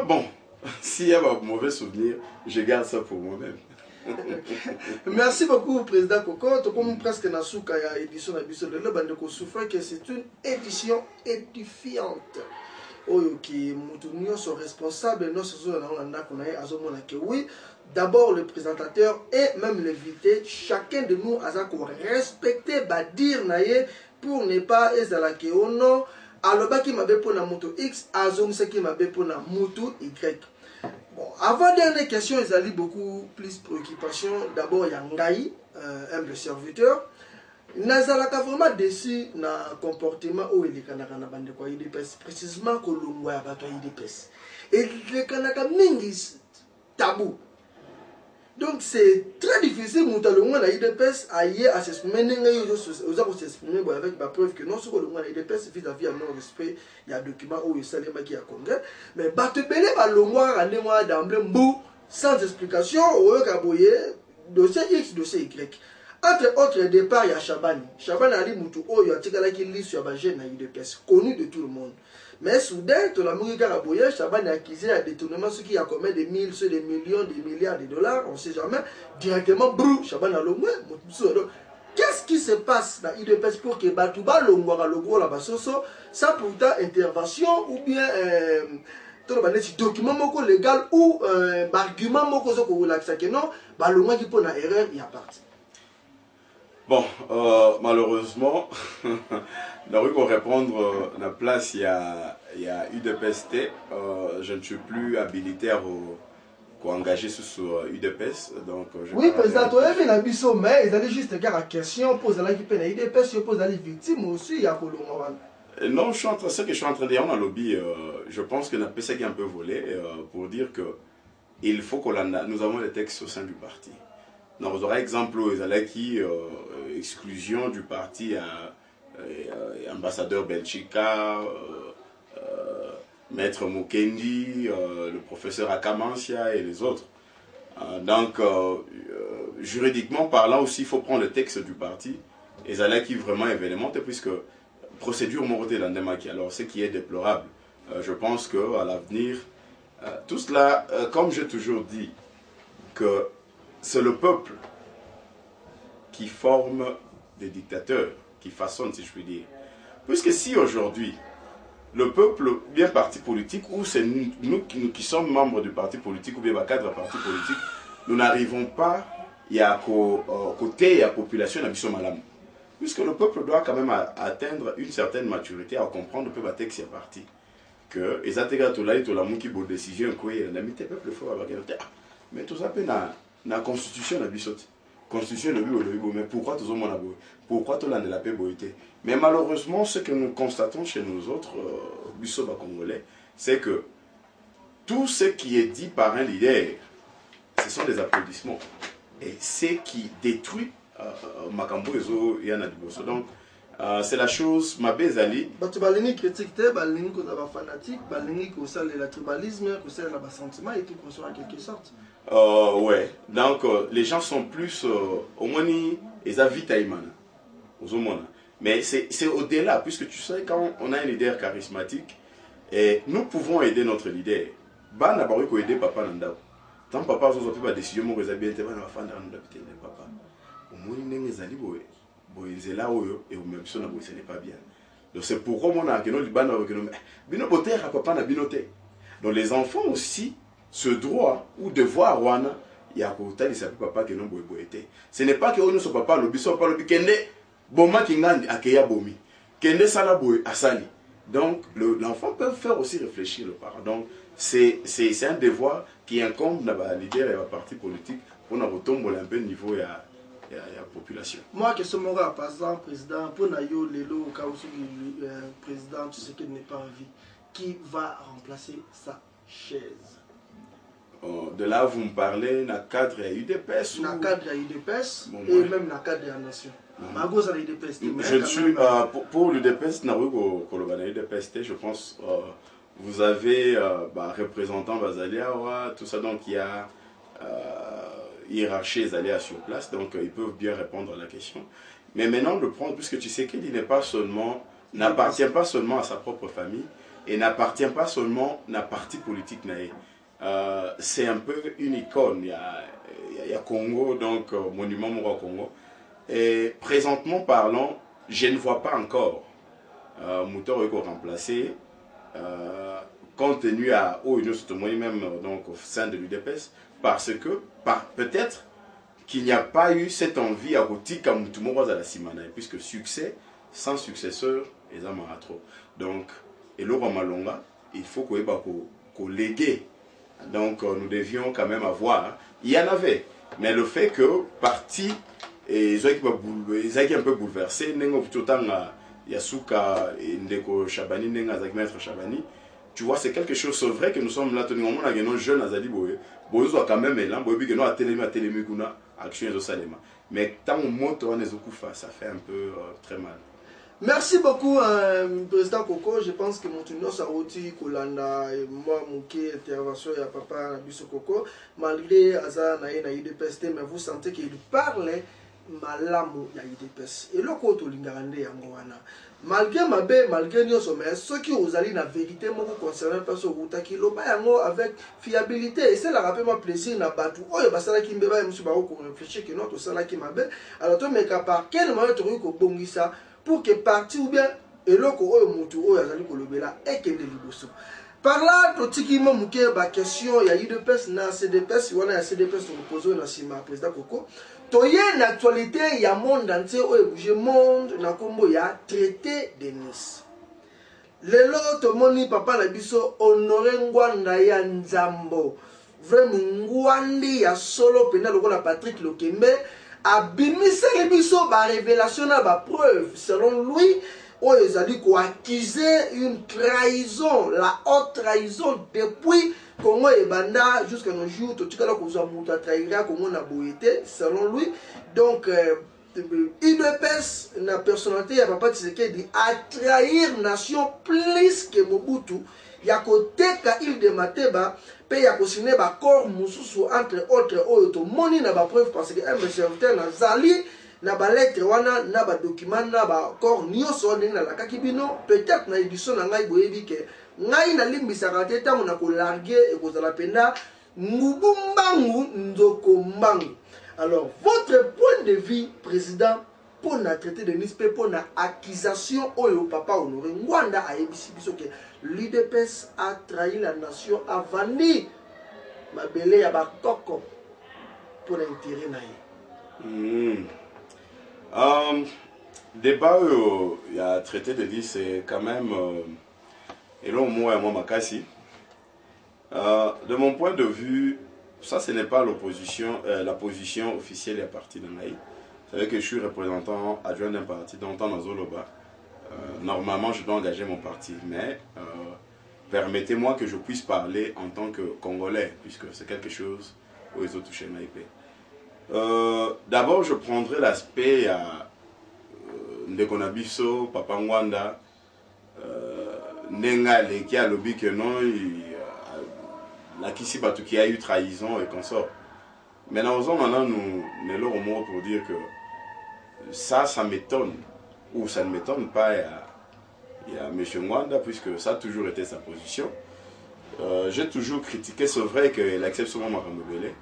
Bon, s'il y a un mauvais souvenir, je garde ça pour moi-même. Merci beaucoup, Président Koko. Comme presque na souka ya édition na biso de bande ko souffre que c'est une édition édifiante. Oyo qui mutunio sont responsables non seulement na landa ko na azomona que oui, d'abord le présentateur et même l'invité, chacun de nous a ko respecter ba dire na ye pour ne pas ezala que ono aloba ki mabe pona moto X azomisa ki mabe pona moto Y. Bon, avant dernière question, ils allaient beaucoup plus préoccupation. D'abord, il y a Ngaï, humble serviteur. Nazalaka vraiment déçu na comportement où il est kanaka na bande kwa IDPS, précisément que l'ongwa ya bato IDPS. Et le kanaka mingi tabou. Donc c'est très difficile mouta l'ongwa na IDPS aille à s'exprimer n'engaye aux s'exprimer avec ma preuve que non sur l'ongwa na IDPS vis-à-vis à non respect il y a document où il s'allume qui a congrès mais bato belé ba l'ongwa rande moi d'emblée mbou sans explication au kaboye dossier X dossier Y. Entre autres départ il y a Chabani Ali Moutou Oyo atikala qui lit sur Bagé na IDPS connu de tout le monde. Mais soudain, tout le monde a Chabani accusé à détournement, ce qui a combien de mille, ceux des millions, des milliards de dollars, on ne sait jamais. Directement, brou, Chabani a l'ongoué. Qu'est-ce qui se passe dans l'IDPS pour que Batouba l'ongouara l'ongouara la basoso, sans pourtant intervention ou bien document moko légal ou argument moko zoko relaxa que non, l'ongouara qui peut na erreur, il y a parti. Bon, malheureusement, pour répondre à la place, il y a UDPST. Je ne suis plus habilité à engager sur UDPS. Donc, oui, président, tu as vu la biseau, mais ils allaient juste faire la question, poser la question à UDPS, je pose à les victimes aussi, il y a pour le moment. Non, ce que je suis en train de dire dans le lobby, je pense que la PSA qui est un peu volé pour dire que il faut que nous avons les textes au sein du parti. Donc, vous aurez exemple, qui exclusion du parti à ambassadeur Belchika, maître Mukendi, le professeur Akamansia et les autres. Donc, juridiquement parlant aussi, il faut prendre le texte du parti et qui vraiment événement, puisque procédure mortelle l'andemaki. Alors, ce qui est déplorable, je pense qu'à l'avenir, tout cela, comme j'ai toujours dit, que c'est le peuple qui forme des dictateurs, qui façonne, si je puis dire. Puisque si aujourd'hui, le peuple, bien parti politique, ou c'est nous qui sommes membres du parti politique, ou bien cadre parti politique, nous n'arrivons pas, il y a côté, il y a population, il y a madame. Puisque le peuple doit quand même atteindre une certaine maturité à comprendre que le texte est parti. Que les intégrateurs, tout le monde qui a une décision, le peuple faut avoir mais tout ça, la constitution, la bisote. Constitution, mais pourquoi tout le monde a beau? Pourquoi tout le monde a la paix? Mais malheureusement, ce que nous constatons chez nous autres, bisoba congolais, c'est que tout ce qui est dit par un leader, ce sont des applaudissements. Et c'est qui détruit Makambo et Yana Diboso. Donc, c'est la chose, ma bezali. Tu vas les critiquer, les fanatiques, le tribalisme, le sentiment et tout, en quelque sorte. Ouais, donc les gens sont plus au moins ils habitent à Imana. Mais c'est au-delà, puisque tu sais, quand on a un leader charismatique, et nous pouvons aider notre leader. Bah, n'a pas aider papa Nanda. Tant papa a fait la décision, moi, j'ai bien été papa. Au moins, les ali boy, là où et au même son ce n'est pas bien. Donc c'est pourquoi mon a que nous libano avec nous. Binoboter à papa na binoté. Donc les enfants aussi ce droit ou devoir wana ya ko tali sa papa que non boy boyete. Ce n'est pas que on so papa lo biso pas lo bikende boma kingandi akeya bomi. Kende sala boy asali. Donc l'enfant peut faire aussi réfléchir le parent. Donc c'est un devoir qui incombe la leader et la parti politique pour nous retomber un peu niveau ya population. Moi, que ce moment, par exemple, président, pour Nayo, Lelo, président, tu sais qu'il n'est pas en vie, qui va remplacer sa chaise? de là, vous me parlez, dans le cadre de UDPS. Dans le cadre de UDPS bon, et ouais. Même dans le cadre de la nation. Je ne suis pour l'UDPS, je pense, vous avez représentant Bazaliawa, tout ça, donc il y a hiérarchie Zalia sur place, donc ils peuvent bien répondre à la question. Mais maintenant, le prendre, puisque tu sais qu'il n'est pas seulement, n'appartient pas seulement à sa propre famille et n'appartient pas seulement à un parti politique. C'est un peu une icône. Il y a Congo, donc monument Moura Congo. Et présentement parlant, je ne vois pas encore Moutor remplacé, compte tenu à même donc, au sein de l'UDPS, parce que peut-être qu'il n'y a pas eu cette envie à Rotika Moutumoro à la Simana, puisque succès sans successeur, les hommes en trop. Donc, et Laurent Malonga, il faut qu'on légue. Donc, nous devions quand même avoir. Il y en avait, mais le fait que parti, ils ont été un peu bouleversés. Yasuka et Ndeko Chabani, Maître Chabani. Tu vois, c'est quelque chose, c'est vrai que nous sommes là, on a des jeunes à Zali Boye. Boye soit quand même là, Boye que nous à Télémé Kuna, action de Salema. Mais tant on monte on est au Koufa, ça fait un peu très mal. Merci beaucoup, Président Koko. Je pense que mon tournoi Saroti, Kolanda, et moi, Mouké, intervention et à Papa Nabiso Koko, malgré Aza Naï UDPS, mais vous sentez qu'il parle malamu ya UDPS. Et le côté Lingarande Yangoana. Malgré ma bé, malgré nous sommes, ceux qui ont allé la vérité, moi, concernant personne qui l'ont avec fiabilité. Et c'est la rappel ma plaisir n'a pas tout. Oh, il y a ça qui me va, monsieur Baro, qu'on réfléchit que notre ça qui m'a bé. Alors, toi, mais par quel moment tu as eu ça pour que parti ou bien et l'autre mutu o yazali kolobela et que liboso par là totiki mo muke ba question ya UDPS na CDPS wana ya CDPS to poser na sima président Koko toye na actualité ya monde entier o bouger monde na kombo ya traité de Nice lelo to moni papa na biso Honoré Ngwanda ya Nzambo vraiment ngwandi ya solo pena lokola Patrick Lokembe abimise les biso ba révélation na ba preuve selon lui o ezali ko accuser une trahison la haute trahison depuis Congo et Banda jusqu'à nos jours to tikala ko za muta trahira Congo na boyete selon lui donc UDPS na personnalité ya papa Tshisekedi a trahir nation plus que Mobutu ya koteka il de Mateba pe ya kosine ba corps mususu entre autres oyo to moni na ba preuve parce que un serviteur na zali na ba lettre wana na ba document na ba corps nyoso ndenge na lakaki bino peut-être na édition na ngai boyebi ke ngai na limbisaka te tango na ko larguer e kozala penda ngubu mbangu nzoko mbangu. Alors votre point de vue président pour na traité de Nice pour na accusation oyo papa Honoré Ngwanda a ebisi biso ke l'UDPS a trahi la nation a vendu mabele ya bakoko pour l'intérêt naïe. Débat il y a traité de Nice c'est quand même et là moi et moi makasi. De mon point de vue, ça ce n'est pas l'opposition, la position officielle du parti de Naï. Vous savez que je suis représentant adjoint d'un parti dans Zoloba. Normalement, je dois engager mon parti, mais permettez-moi que je puisse parler en tant que Congolais, puisque c'est quelque chose où ils ont touché Naïpé. D'abord, je prendrai l'aspect à Ndekonabiso, Papa Ngwanda, Nenga Leki a lobby que non, la Kisi Batu qui a eu trahison et consort. Maintenant, nous ne l'aurons mot pour dire que ça m'étonne, ou ça ne m'étonne pas, il y a M. Ngwanda, puisque ça a toujours été sa position. J'ai toujours critiqué, c'est vrai qu'il accepte souvent ma Ramobele.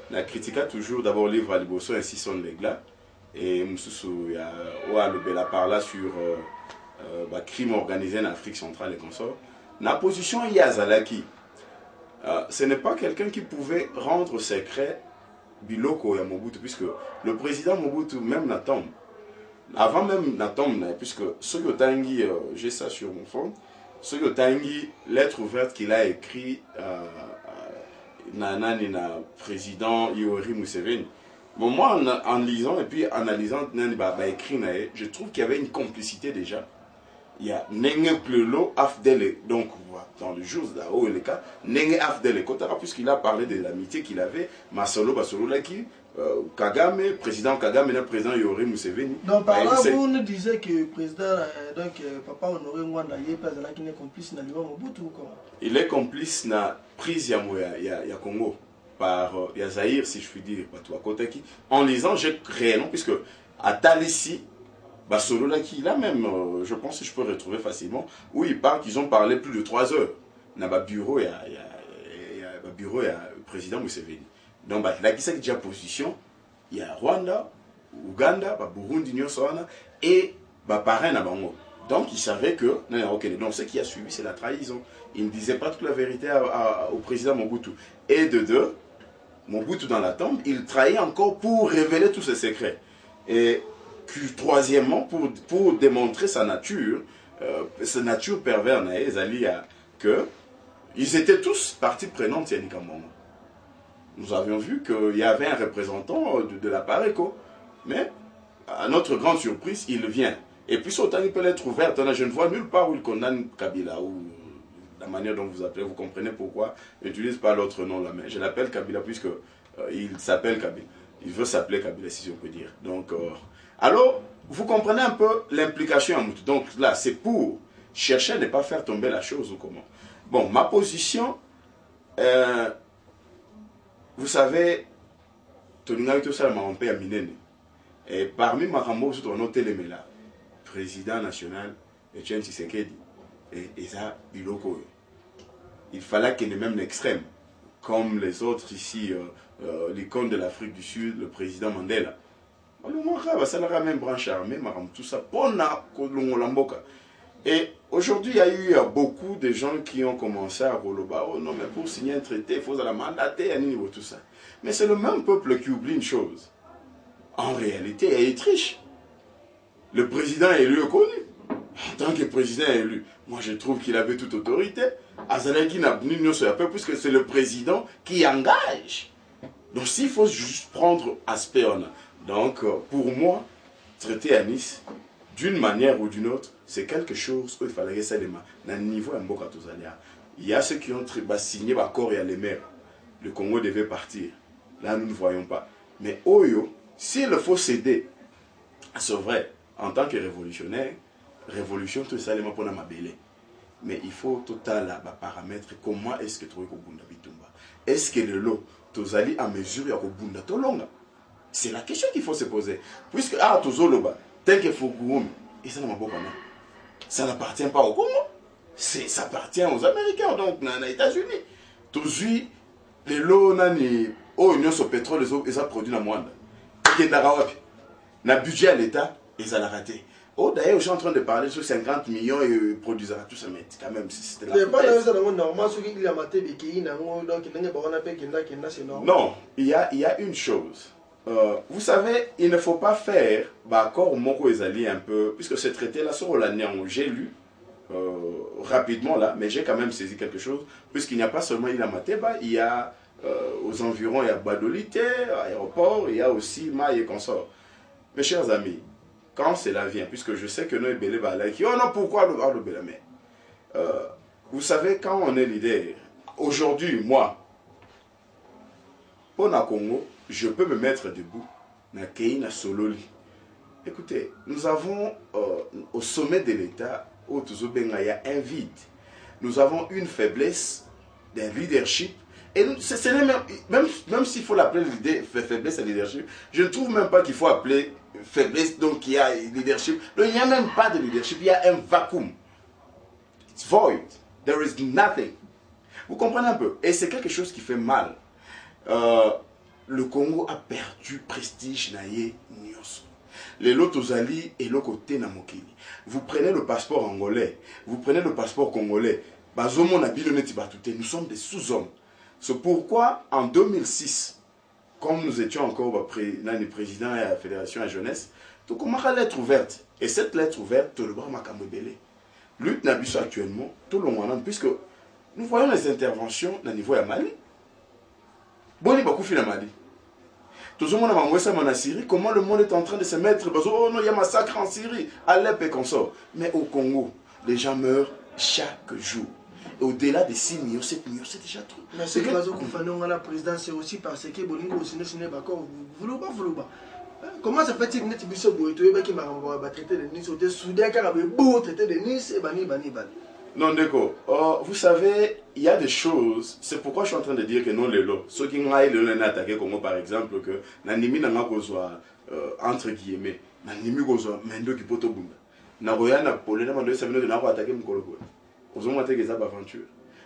Il a critiqué toujours d'abord le livre à Liboso, ainsi son l'égla. Et Moussoussou, il y a Lobela par là sur crime organisé en Afrique centrale et consorts. La position, il y a Zalaki. Ce n'est pas quelqu'un qui pouvait rendre secret Biloko et Mobutu, puisque le président Mobutu, même Natom, avant même Natom, puisque ce que Tanguy, j'ai ça sur mon fond, ce que Tanguy, lettre ouverte qu'il a écrit na président Yoweri Museveni. Bon, moi, en lisant et puis analysant écrit, je trouve qu'il y avait une complicité déjà il y a Nenge Plelo Afdele, donc dans le jour d'Ao et le cas, Nenge Afdele Kotara, puisqu'il a parlé de l'amitié qu'il avait, Masolo Basolo Laki, Kagame, président Kagame, le président Yoweri Museveni. Donc par là, vous nous disiez que le président, donc Papa Honoré Mwanda, il est complice dans l'Ivoire Mobutu ou comment? Il est complice dans la prise de Congo par Yazaïr, si je puis dire, en lisant, j'ai réellement, puisque à Talissi, Basolo Laki, là même, je pense que je peux retrouver facilement, où ils parlent qu'ils ont parlé plus de 3 heures. Dans le bureau, il y a le président Museveni. Donc, là, qui c'est déjà position, il y a Rwanda, Ouganda, Burundi, et parrain à Bango. Donc, il savait que, donc ce qui a suivi, c'est la trahison. Il ne disait pas toute la vérité au président Mobutu. Et de deux, Mobutu dans la tombe, il trahit encore pour révéler tous ses secrets. Et troisièmement, pour démontrer sa nature perverse, que ils étaient tous partie prenante de Yannick Mbongo. Nous avions vu qu'il y avait un représentant de la Pareco, mais à notre grande surprise, il vient. Et puis, autant il peut être ouvert, je ne vois nulle part où il condamne Kabila, ou la manière dont vous appelez, vous comprenez pourquoi je n'utilise pas l'autre nom là, mais je l'appelle Kabila puisque il s'appelle Kabila. Il veut s'appeler Kabila, si je peux dire. Donc, alors, vous comprenez un peu l'implication en Mobutu. Donc là, c'est pour chercher à ne pas faire tomber la chose ou comment. Bon, ma position, vous savez, et parmi Marambo, on a noté les mélas. Président national, Etienne Tshisekedi, et ça, Biloko. Il fallait qu'il y ait même l'extrême, comme les autres ici, l'icône de l'Afrique du Sud, le président Mandela. Même branche armée, tout ça, et aujourd'hui, il y a eu beaucoup de gens qui ont commencé à roloba. Oh non, mais pour signer un traité, il faut la mandater, tout ça. Mais c'est le même peuple qui oublie une chose. En réalité, il est triche. Le président élu est connu. En tant que président élu, moi je trouve qu'il avait toute autorité. Azalaki n'a pas puisque c'est le président qui engage. Donc s'il faut juste prendre aspect en a. Donc pour moi, traiter à Nice, d'une manière ou d'une autre, c'est quelque chose qu'il fallait que ça les mains. Dans le niveau il y a ceux qui ont signé l'accord et les maires. Le Congo devait partir. Là, nous ne voyons pas. Mais Oyo, s'il faut céder, c'est vrai, en tant que révolutionnaire, révolution, tout ça, pour ma belle. Mais il faut total paramètre. Comment est-ce que tu as Bunda Bitumba? Est-ce que le lot, tu as à mesure à Bunda Tolonga? C'est la question qu'il faut se poser. Puisque, tel que Fogoum, et ça ça n'appartient pas au Congo. Ça appartient aux Américains, donc aux États-Unis. Toujours, les lots, union sur pétrole, ils ont produit dans le monde. Le budget à l'État, ils ont raté. Oh, d'ailleurs, je suis en train de parler sur 50 millions et produisent tout ça, mais quand même, c'était la non, il y a une chose. Vous savez, il ne faut pas faire d'accord Moko Ezali un peu, puisque ce traité-là, sur l'année, j'ai lu rapidement là, mais j'ai quand même saisi quelque chose, puisqu'il n'y a pas seulement Ila Mateba, il y a aux environs, il y a Badolite, aéroport, il y a aussi Maï et consort. Mes chers amis, quand cela vient, puisque je sais que nous, oh non, pourquoi le Bélamé? Vous savez, quand on est leader, aujourd'hui, moi, pour la Congo, je peux me mettre debout. Écoutez, nous avons au sommet de l'État, il y a un vide. Nous avons une faiblesse d'un leadership. Et même s'il faut l'appeler faiblesse à leadership, je ne trouve même pas qu'il faut appeler faiblesse, donc il y a leadership. Donc il n'y a même pas de leadership, il y a un vacuum. It's void. There is nothing. Vous comprenez un peu? Et c'est quelque chose qui fait mal. Le Congo a perdu prestige naye nyos. Les lotozali et le côté namokili. Vous prenez le passeport angolais, vous prenez le passeport congolais. Nous sommes des sous-hommes. C'est pourquoi en 2006, comme nous étions encore président de la Fédération à jeunesse, tout comme une lettre ouverte. Et cette lettre ouverte, tout le bras m'a camébélé. Lutte n'abuse actuellement, tout le monde, puisque nous voyons les interventions au niveau de Mali. Boni beaucoup fait la Mali. Tout le monde a en Syrie, comment le monde est en train de se mettre. Oh non, il y a massacre en Syrie, Alep et consort. Mais au Congo, les gens meurent chaque jour. Et au-delà de 6 millions, 7 millions, c'est déjà trop. Mais ce que la présidence, c'est aussi parce que Bolingo aussi n'est pas d'accord. Comment ça fait-il que Bisso Boeto qui m'a traité de Nice, au Soudan, qui a beau traité de Nice et Bani. Non, d'accord. Vous savez, il y a des choses. C'est pourquoi je suis en train de dire que non, les lots. Ceux qui ont attaqué Congo, par exemple, que Nanimi n'a pas besoin, entre guillemets, Nanimi besoin, Mendo qui poto bunda. Nagoya na polé, na mando, ça veut dire n'a pas attaqué Mkoloko. Vous avez monté des aventures.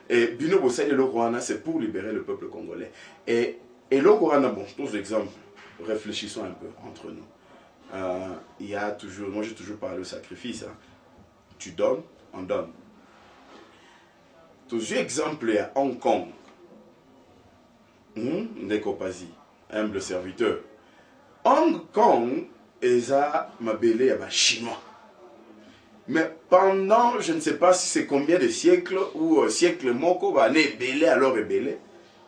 Et Bino Bossé et Lokorana, c'est pour libérer le peuple congolais. Et Lokorana, bon, tous exemples, réfléchissons un peu entre nous. Il y a toujours, moi j'ai toujours parlé au sacrifice. Hein. Tu donnes, on donne. Toujours exemple à Hong Kong. Ndekopasi, humble serviteur. Hong Kong, eza mabele ya ba chinois. Mais pendant, je ne sais pas si c'est combien de siècles ou siècle moko ba ne belé alors belé,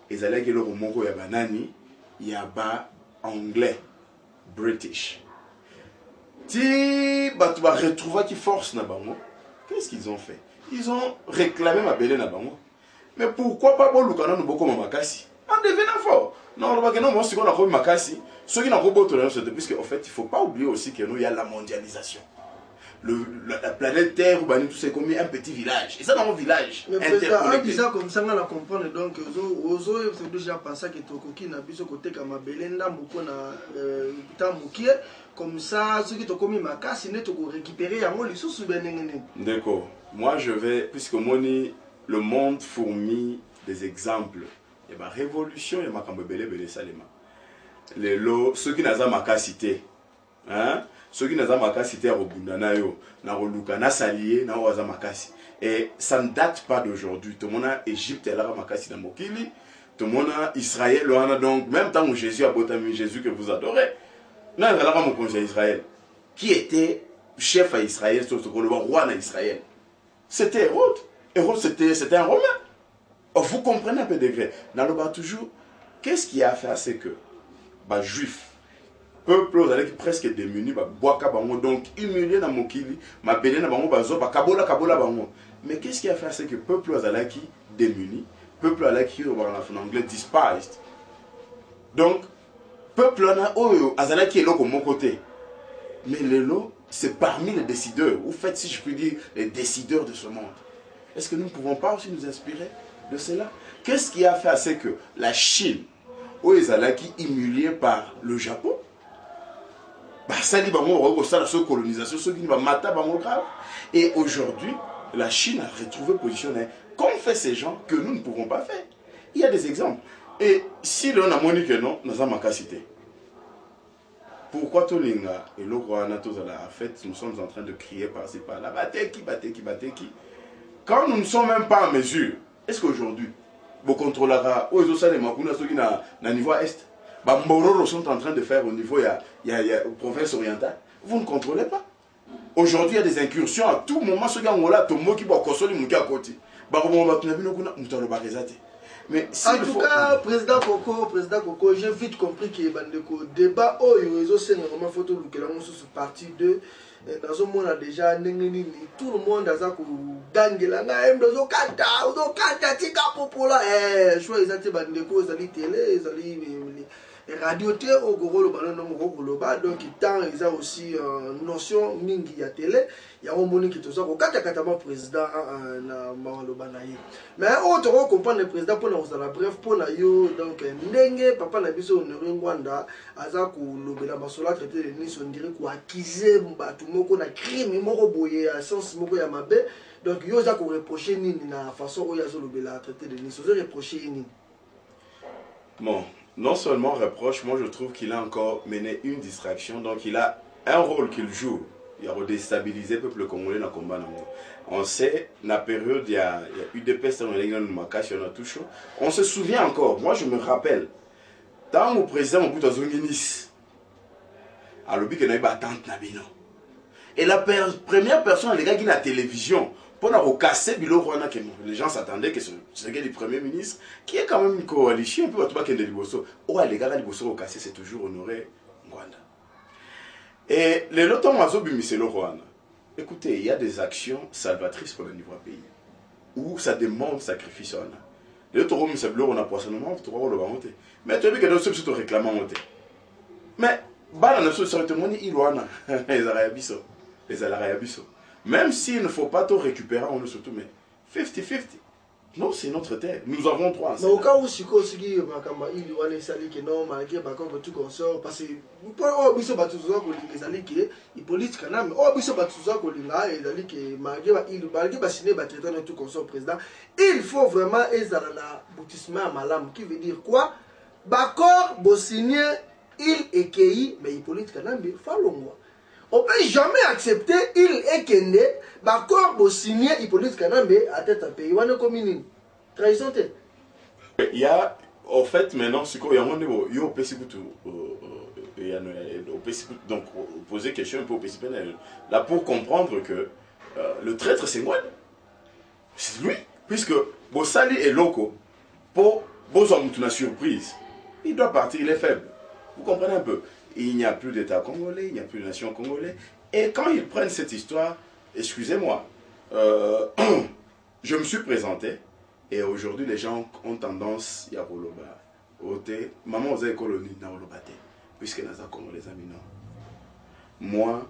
ezala ke loko moko ya banani ya ba anglais, british. Ti batu ba retrouva qui force na bango. Qu'est-ce qu'ils ont fait? Ils ont réclamé ma belé na bango. Mais pourquoi pas bon lukana no boko makasi? En devenant fort. Non, on va que non, moi, ce qu'on a fait makasi, ceux qui n'ont pas beau c'est puisque en fait, il ne faut pas oublier aussi que nous, il y a la mondialisation. La planète Terre, tout c'est comme un petit village. Et ça, dans mon village. Mais président, ça comme ça, on la comprend. Donc, Ozo, c'est déjà pensé que Tokoki n'a plus ce côté comme Belenda, Mukona, Tamukie. Comme ça, ceux qui ont commis ma casse, ils ont récupéré à moi les sous. D'accord. Moi, je vais, puisque Moni, le monde fourmille des exemples. Il y a ma révolution, il y a ma cambébélé, belé salema. Les lots, ceux qui n'ont pas ma cité, hein? Ceux qui n'ont pas ma cité à Robundana, na Roluka, na Salié, na Oazamakasi. Et ça ne date pas d'aujourd'hui. Tout le monde a Égypte, elle a Makasi dans Mokili. Tout le monde a Israël, donc même temps où Jésus a botami, Jésus que vous adorez. Non, il y a mon conseil Israël. Qui était chef à Israël, surtout le roi d'Israël. C'était Hérode. Hérode, c'était un Romain. Oh, vous comprenez un peu degré. Naloba toujours, qu'est-ce qui a fait c'est que, bah, juif, peuple avec presque démunis, bah, boaka bango, donc humilié dans mon kili, ma belé na bango, bah, zo, bah, kabola bango. Mais qu'est-ce qui a fait c'est que peuple azalaki démunis, peuple azalaki, en anglais, despised. Donc, peuple azalaki est là comme mon côté. Mais les lots, c'est parmi les décideurs, ou fait, si je puis dire, les décideurs de ce monde. Est-ce que nous ne pouvons pas aussi nous inspirer de cela? Qu'est-ce qui a fait c'est que la Chine, où ils allaient humiliés par le Japon, et aujourd'hui, la Chine a retrouvé positionné. Qu'ont fait ces gens que nous ne pouvons pas faire? Il y a des exemples. Et si l'on a monique non, nous avons ma cité. Pourquoi Tolinga et l'Ogroana en fait, nous sommes en train de crier par-ci par-là, bateki. Quand nous ne sommes même pas en mesure, est-ce qu'aujourd'hui, vos contrôleurs, aux niveau est, Mbororo sont en train de faire au niveau, il y a province orientale, vous ne contrôlez pas. Aujourd'hui, il y a des incursions à tout moment, ceux qui ont là, Tomo qui va consolider mon cas à côté. Mais si en tout cas, président Koko, j'ai vite compris que le débat au réseau c'est une photo que l'on sur partie 2. Dans un monde déjà tout le monde a gagné la même dans un kata tika popola choix ils étaient bandeko ils allaient télé ils allaient radio té au gros le ballon non gros le bas donc tant ils ont aussi notion mingi ya télé il y a un monde qui tout ça au kata président na le banaye mais autre on comprend le président pour nous la bref pour na yo donc ndenge papa na biso ne Rwanda azaku lobela basola traité de Nice on dirait quoi accuser mbatu moko na crime moko boye à sens moko ya mabe donc yo za ko reprocher nini na façon o ya zo lobela traité de Nice zo reprocher nini. Bon, non seulement reproche, moi je trouve qu'il a encore mené une distraction, donc il a un rôle qu'il joue. Il a redéstabilisé le peuple congolais dans le combat. On sait, dans la période, il y a eu des pestes dans les on se souvient encore, moi je me rappelle, tant que le président Mobutu Azongi Nice, à l'objet qu'il y a eu attente Nabino. Et la première personne, les gars qui ont la télévision, pour nous casser les gens s'attendaient que ce gars du Premier ministre, qui est quand même une coalition, un peu à tout Liboso. Oh, les gars, Liboso au cassé, c'est toujours honoré Rwanda. Et les lotons Mazobi Miselo Rwanda. écoutez, il y a des actions salvatrices pour le niveau pays, où ça demande sacrifice. Les autres hommes, c'est bleu, on a poissonnement, tu vois, on le va monter. Mais tu as vu que d'autres se sont réclamés monter. Mais, bah, la société, les Arabiso. Même s'il ne faut pas tout récupérer, on le surtout, mais 50-50. Non, c'est notre terre. Nous avons droit. Mais au cas où si il y a non, malgré tout consort, parce que pour biso batuza ko ezali ke politique kana mais biso batuza ko linga ezali ke malgré ba signer ba traité tout consort président, il faut vraiment ezala na boutissement malam qui veut dire quoi? D'accord, bo signer il et kei mais politique kana mais falongwa. On ne peut jamais accepter il et Kende, d'accord, pour signer Hippolyte Kanambe à tête à pays. On est comme une trahison. Il y a, en fait, maintenant, ce qu'il y a un niveau, il y a donc poser question pour là pour comprendre que le traître c'est moi. C'est lui, puisque Bossali est loco, pour Bozom une surprise. Il doit partir, il est faible. Vous comprenez un peu? Il n'y a plus d'État congolais, il n'y a plus de nation congolais. Et quand ils prennent cette histoire, excusez-moi, je me suis présenté et aujourd'hui les gens ont tendance à Roloba. Maman vous avez colonie na Rolobate, puisque nous avons Congolais amis non. Moi,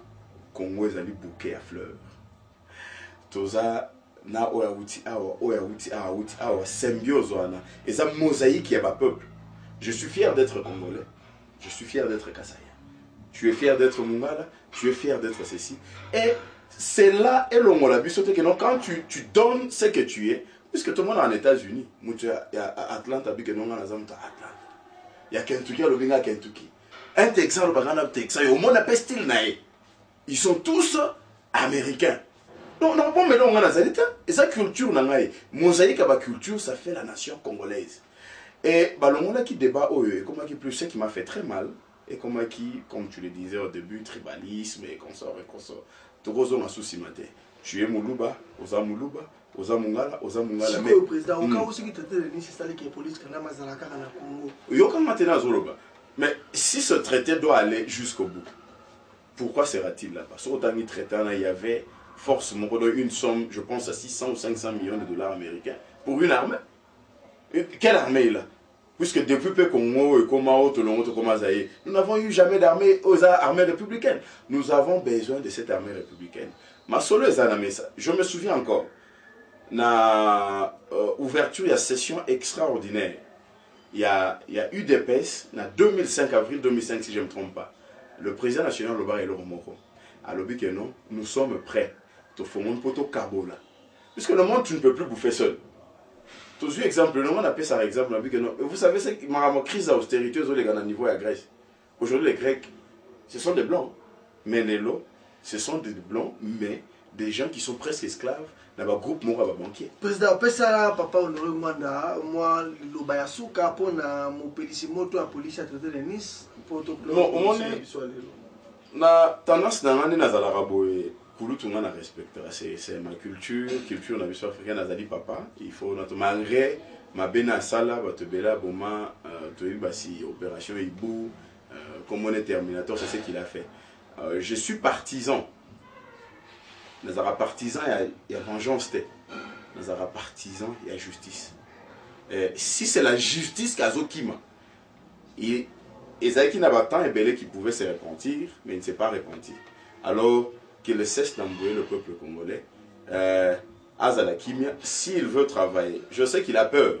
Congo est allé bouquet à fleurs. Toza na oyauti awa symbiose wana. Et ça mosaïque y a pas peuple. Je suis fier d'être congolais. Je suis fier d'être Kassaya. Tu es fier d'être Mungala, tu es fier d'être ceci. Et c'est là, et quand tu donnes ce que tu es, puisque tout le monde est en États-Unis, il y a Atlanta, il y a Kentucky, il y a Kentucky. Un Texan, le Texan, au monde appelle style naï. Ils sont tous américains. Donc, non, bon, mais là, on a et sa culture, mosaïque à ma culture, ça fait la nation congolaise. Et on a qui débat, plus ce qui m'a fait très mal, et comme tu le disais au début, tribalisme, et qu'on sort. Tu es Moulouba, Oza Moulouba, Oza Mungala, Oza Mungala. Mais le président, au cas où qui traité de Nice, c'est qui est politique, on a Mazalaka dans le Congo. Mais si ce traité doit aller jusqu'au bout, pourquoi sera-t-il là-bas? Sur autant de traité, il y avait forcément une somme, je pense à 600 ou 500 millions de dollars américains pour une armée. Quelle armée là? Puisque depuis que Congo et Komao, nous n'avons eu jamais d'armée aux armées républicaines. Nous avons besoin de cette armée républicaine. Je me souviens encore, na ouverture, il y a session extraordinaire. Il y a UDPS, en 2005, avril 2005, si je ne me trompe pas. Le président national Loba et Loromoko a lobby que non, nous sommes prêts. Puisque le monde, tu ne peux plus bouffer seul. Tous exemple, le monde appelle ça exemple. Vous savez, c'est que crise d'austérité aux niveau à Grèce. Aujourd'hui, les Grecs, ce sont des blancs. Mais Nélo, ce sont des blancs, mais des gens qui sont presque esclaves dans un groupe mort à banquier. Président, Pessala, papa, Honoré Mwanda, moi, le Bayasuka, pour mon Pélissimoto, la police à traiter de Nice, pour tout le monde. Na tendance dans l'année Nazalaraboé. C'est ma culture na biso africaine azali papa, il faut malgré ma bena sala batebela boma toyibasi opération Ibou comme on est Terminator, c'est ce qu'il a fait. Je suis partisan. Nazara partisan, il y a vengeance, Nazara partisan, il y a justice. Si c'est la justice qu'Azokima, et Ezaïki n'a pas tant et Belé qui pouvait se repentir, mais il ne s'est pas repenti. Alors qu'il cesse d'embrouiller le peuple congolais. Azala Kimia, s'il veut travailler, je sais qu'il a peur.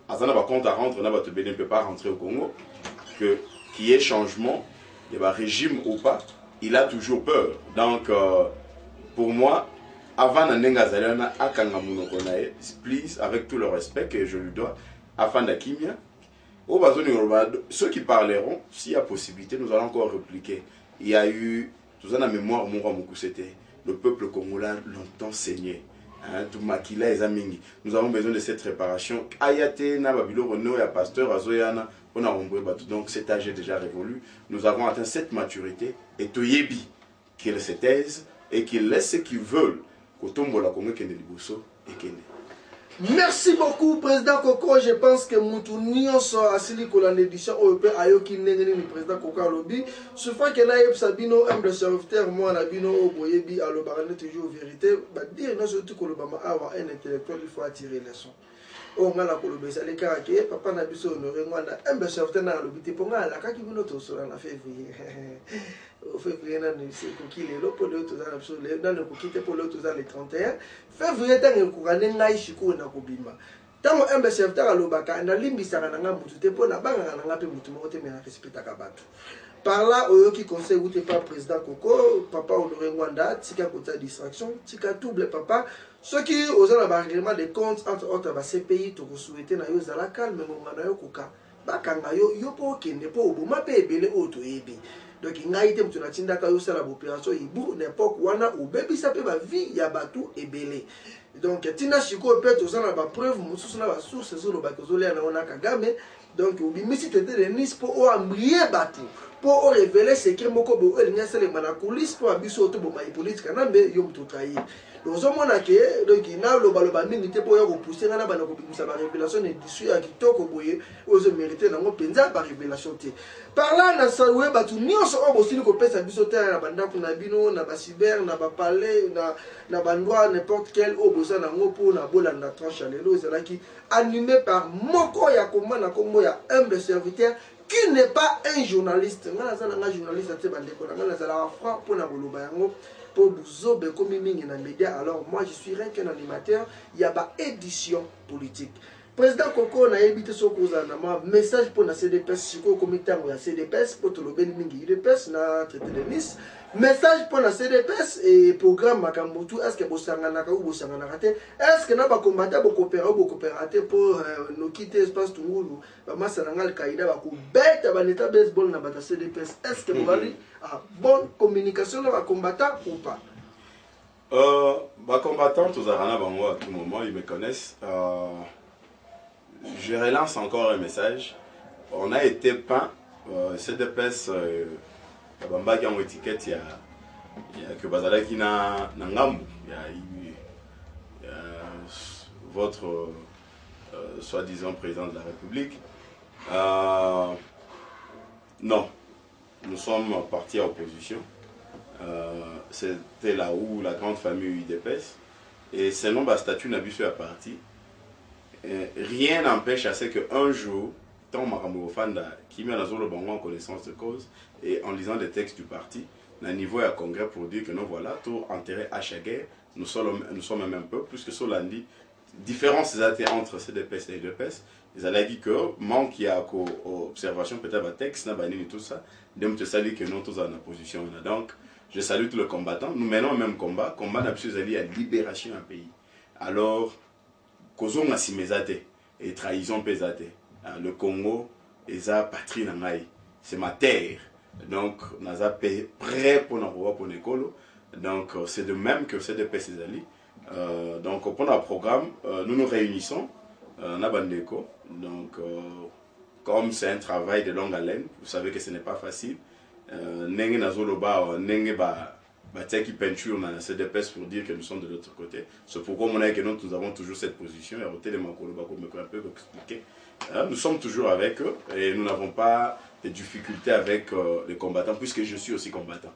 Azana va compte à rentrer, ne peut pas rentrer au Congo. Qu'il y ait changement, il y a un régime ou pas, il a toujours peur. Donc, pour moi, avant Nengazalana, Akangamunokonae, please, avec tout le respect que je lui dois, Afanda Kimia, ceux qui parleront, s'il y a possibilité, nous allons encore répliquer. Il y a eu. Tout ça, la mémoire, c'était le peuple congolais longtemps saigné. Nous avons besoin de cette réparation. Ayate, Nababilo, Renaud et Pasteur, Azoyana, on a rompu. Donc cet âge est déjà révolu. Nous avons atteint cette maturité. Et Toyebi, qu'ils se taisent et qu'ils laissent ce qu'ils veulent. Kotombo la Congo Kende Liboso et Kende. Merci beaucoup, Président Koko. Je pense que Moutou Nyonso a sili ko l'édition OEP Ayoki Nengeni ni Président Koko Alobi. Ce fait que là, Sabino, humble serviteur, moi, Nabino, Oboyebi, Alobarane, toujours vérité. Bah, dire, non, surtout que le Bama a un intellectuel, il faut attirer les sons. Oh, on a la colobé, les caractères, papa n'a pu honorer, moi, humble serviteur, n'a l'obité, pour moi, la kaki, nous, tous, on a fait au février, c'est pour qui les lots, pour les autres, dans le quitter pour l'autre, les 31. Février, dans le courant, n'a chico, n'a kobima. Tant que un serviteur à l'obaka, n'a limbisara, n'a mouté, pour la banque, n'a pas mouté, mais n'a respecté à Kabatou. Par là, qui conseille ou pas président Koko, papa Honoré Mwanda, tika kota distraction, tika double papa. Ceux qui osent le règlement des comptes entre autres ces pays, tu souhaiter na yo zala calme, mais mon yo koka. Bakanga yo po kende po oboma pe ebele auto ebi. Donc il a été pour la tinda ka yo sala opération ibu n'importe wana ou bebi ça peut ba vie ya batu ebele. Donc tina chiko peut to sala ba preuve mususu na ba source zo lo ba kozole na ona Kagame. Donc obimisi tete de Nice pour o ambrier batu. Pour révéler ce que moko bo el nya sele mana coulisses pour abiso to bo mai politique na mbe yo mto trahir. Donc on a que donc il a le baloba minute pour y repousser na bana ko bimisa ba révélation et dissu ya kitoko boye ozo mériter na ngo penza ba révélation te. Par là na saluer batu nyonso o bosili ko pesa biso te na banda ko na bino na ba cyber na ba palais na bandwa n'importe quel o bosa na ngo pour na bola na tranche lelo c'est là qui animé par moko ya komba na kombo ya humble serviteur qui n'est pas un journaliste. Nga za na journaliste te bande ko nga za la franc pour na boloba yango pour Bouzobe comme mingi na média. Alors moi je suis rien qu'un animateur, il y a pas édition politique. Président Koko na évité ce cause na message pour na CDPS siko comité ya CDPS pour to le ben mingi UDPS na traité de Nice. Message pour la CDPS et programme Makambutu, est-ce que Bossangana ou Bossangana raté? Est-ce que n'a pas combattu pour coopérer pour nous quitter l'espace Tungoulou? Massanangal Kaïda va bête à l'état baseball na bata CDPS. Est-ce que vous allez à bonne communication va combattant ou pas? Combattant, tous à tout moment, ils me connaissent. Je relance encore un message. On a été peint, CDPS. Bamba qui a une étiquette, il y a que Bazala qui n'a ngambu, il y a votre soi-disant président de la République. Non, nous sommes partis à opposition. C'était là où la grande famille UDPS et selon le statut n'a vu sur la partie. Rien n'empêche à ce qu'un jour, tant Makambo Fanda qui met la zone de Bango en connaissance de cause et en lisant des textes du parti, à niveau à congrès pour dire que nous voilà, tout intérêt à chaque guerre, nous sommes même un peu, plus que sur l'andi, différence entre CDPS et UDPS, ils allaient dire que manque qui a observation peut-être à texte, n'a pas tout ça, donc te salue que nous tous en opposition. Donc, je salue tous les combattants, nous menons le même combat n'a plus à libération d'un pays. Alors, causons à simezate et trahison pesate. Le Congo est sa patrie, c'est ma terre. Donc, nous sommes prêts pour l'école. Donc, c'est de même que CDPS et donc, pour notre programme, nous nous réunissons à Bandeko. Donc, comme c'est un travail de longue haleine, vous savez que ce n'est pas facile. Nenge Nazoloba, Nenge qui peinture dans la CDPS pour dire que nous sommes de l'autre côté. C'est pourquoi nous avons toujours cette position. Nous sommes toujours avec eux et nous n'avons pas de difficultés avec les combattants puisque je suis aussi combattant.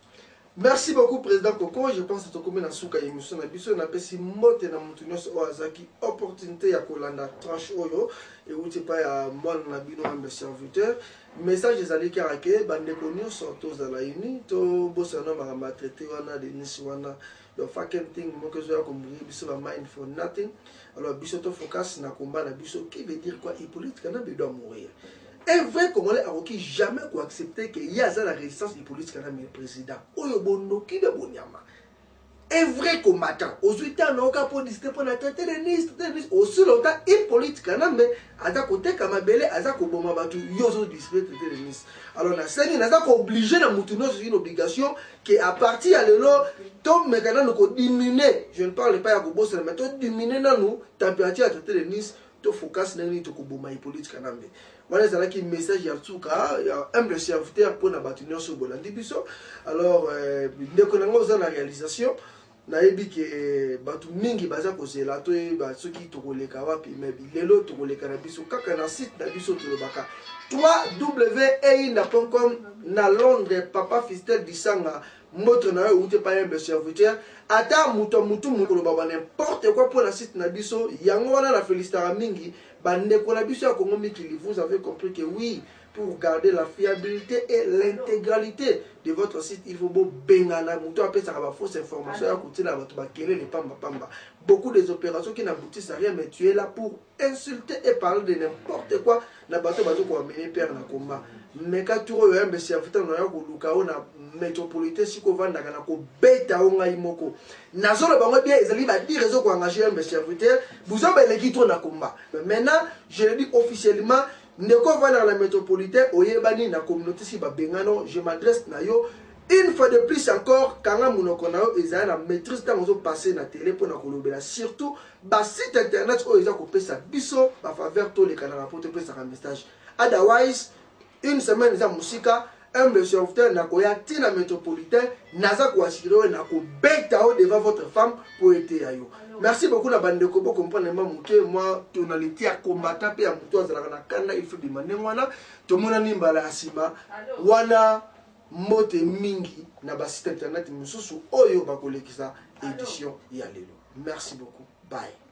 Merci beaucoup, Président Koko. Je pense que tu as souka émission na biso na pesi mote na mutunyos oazaki opportunité ya kolanda tranche oyo et où tu pas ya mon na bino ambe serviteur. Message des alliés karake bande konyo sortos dans la uni to bosana marama traité wana de Nice wana the fucking thing mo que zo comme biso ba mind for nothing. Alors biso to focus na combat na biso qui veut dire quoi Hippolyte Kana doit mourir. Un vrai Congolais a qui jamais accepté qu'il y a la résistance du politique à le président. Oyobono qui de Bonyama. Un vrai combattant. Aujourd'hui, on a aucun pour discuter pour la tête de Nice. Aussi longtemps, il politique à mais à ta côté, comme ma belle, à ta koboma batu, yoso discuter de Nice. Alors, on a saigné, on a obligé de moutonner, c'est une obligation qui à partir à l'élo, ton mécanisme nous diminuer. Je ne parle pas à Kobo, mais toi diminuer dans nous, température à traiter de Nice, tu focus sur les Tokoboma politique à nambe. Voilà, c'est là qu'il y a un message, il y a un serviteur pour la bâtiment sur Bolandi Bisso. Alors, dès qu'on a la réalisation, nayebi ke bato mingi baza kozela to soki tokoleka wapi mais lelo tokoleka na biso kaka na site na biso tolobaka www.einda.com na Londres. Papa Fistel Disanga moto na yo ute pa yembe serviteur ata muto mukolo ba n'importe quoi pour la site na biso yango wana na félicitera mingi bandeko na biso ya Congo Mikili. Vous avez compris que oui, pour garder la fiabilité et l'intégralité de votre site, il faut beau bengana muto appelle ça ba fausse information ya côté la bato ba kele les pamba. Beaucoup des opérations qui n'aboutissent à rien, mais tu es là pour insulter et parler de n'importe quoi na bato bazo ko amener père na combat. Mais quand tu regardes un serviteur na ko lukao na métropolitain siko vanda kana ko beta o ngai moko nazolo bango bien ezali ba dire réseau ko engager un serviteur vous avez les qui na combat. Maintenant je le dis officiellement ndeko vanda na métropolitain oyebani na communauté si ba bengano je m'adresse na yo une fois de plus encore kanga munoko na yo ezali na maîtrise tant ozo passer na télé pour na kolobela surtout ba site internet o eza ko pesa biso ba faveur to les canaux pour te pesa un message. Otherwise une semaine za musika un serviteur na koya tina métropolitain naza ko assurer na ko beta devant votre femme pour être ayo. Merci beaucoup na bande ko comprendre moi tonalité à combattant pe ya muto azala na kanda il faut demander wana to mona nimbala asima wana mote mingi na ba site internet mususu oyo ba kolekisa édition ya lelo. Merci beaucoup. Bye.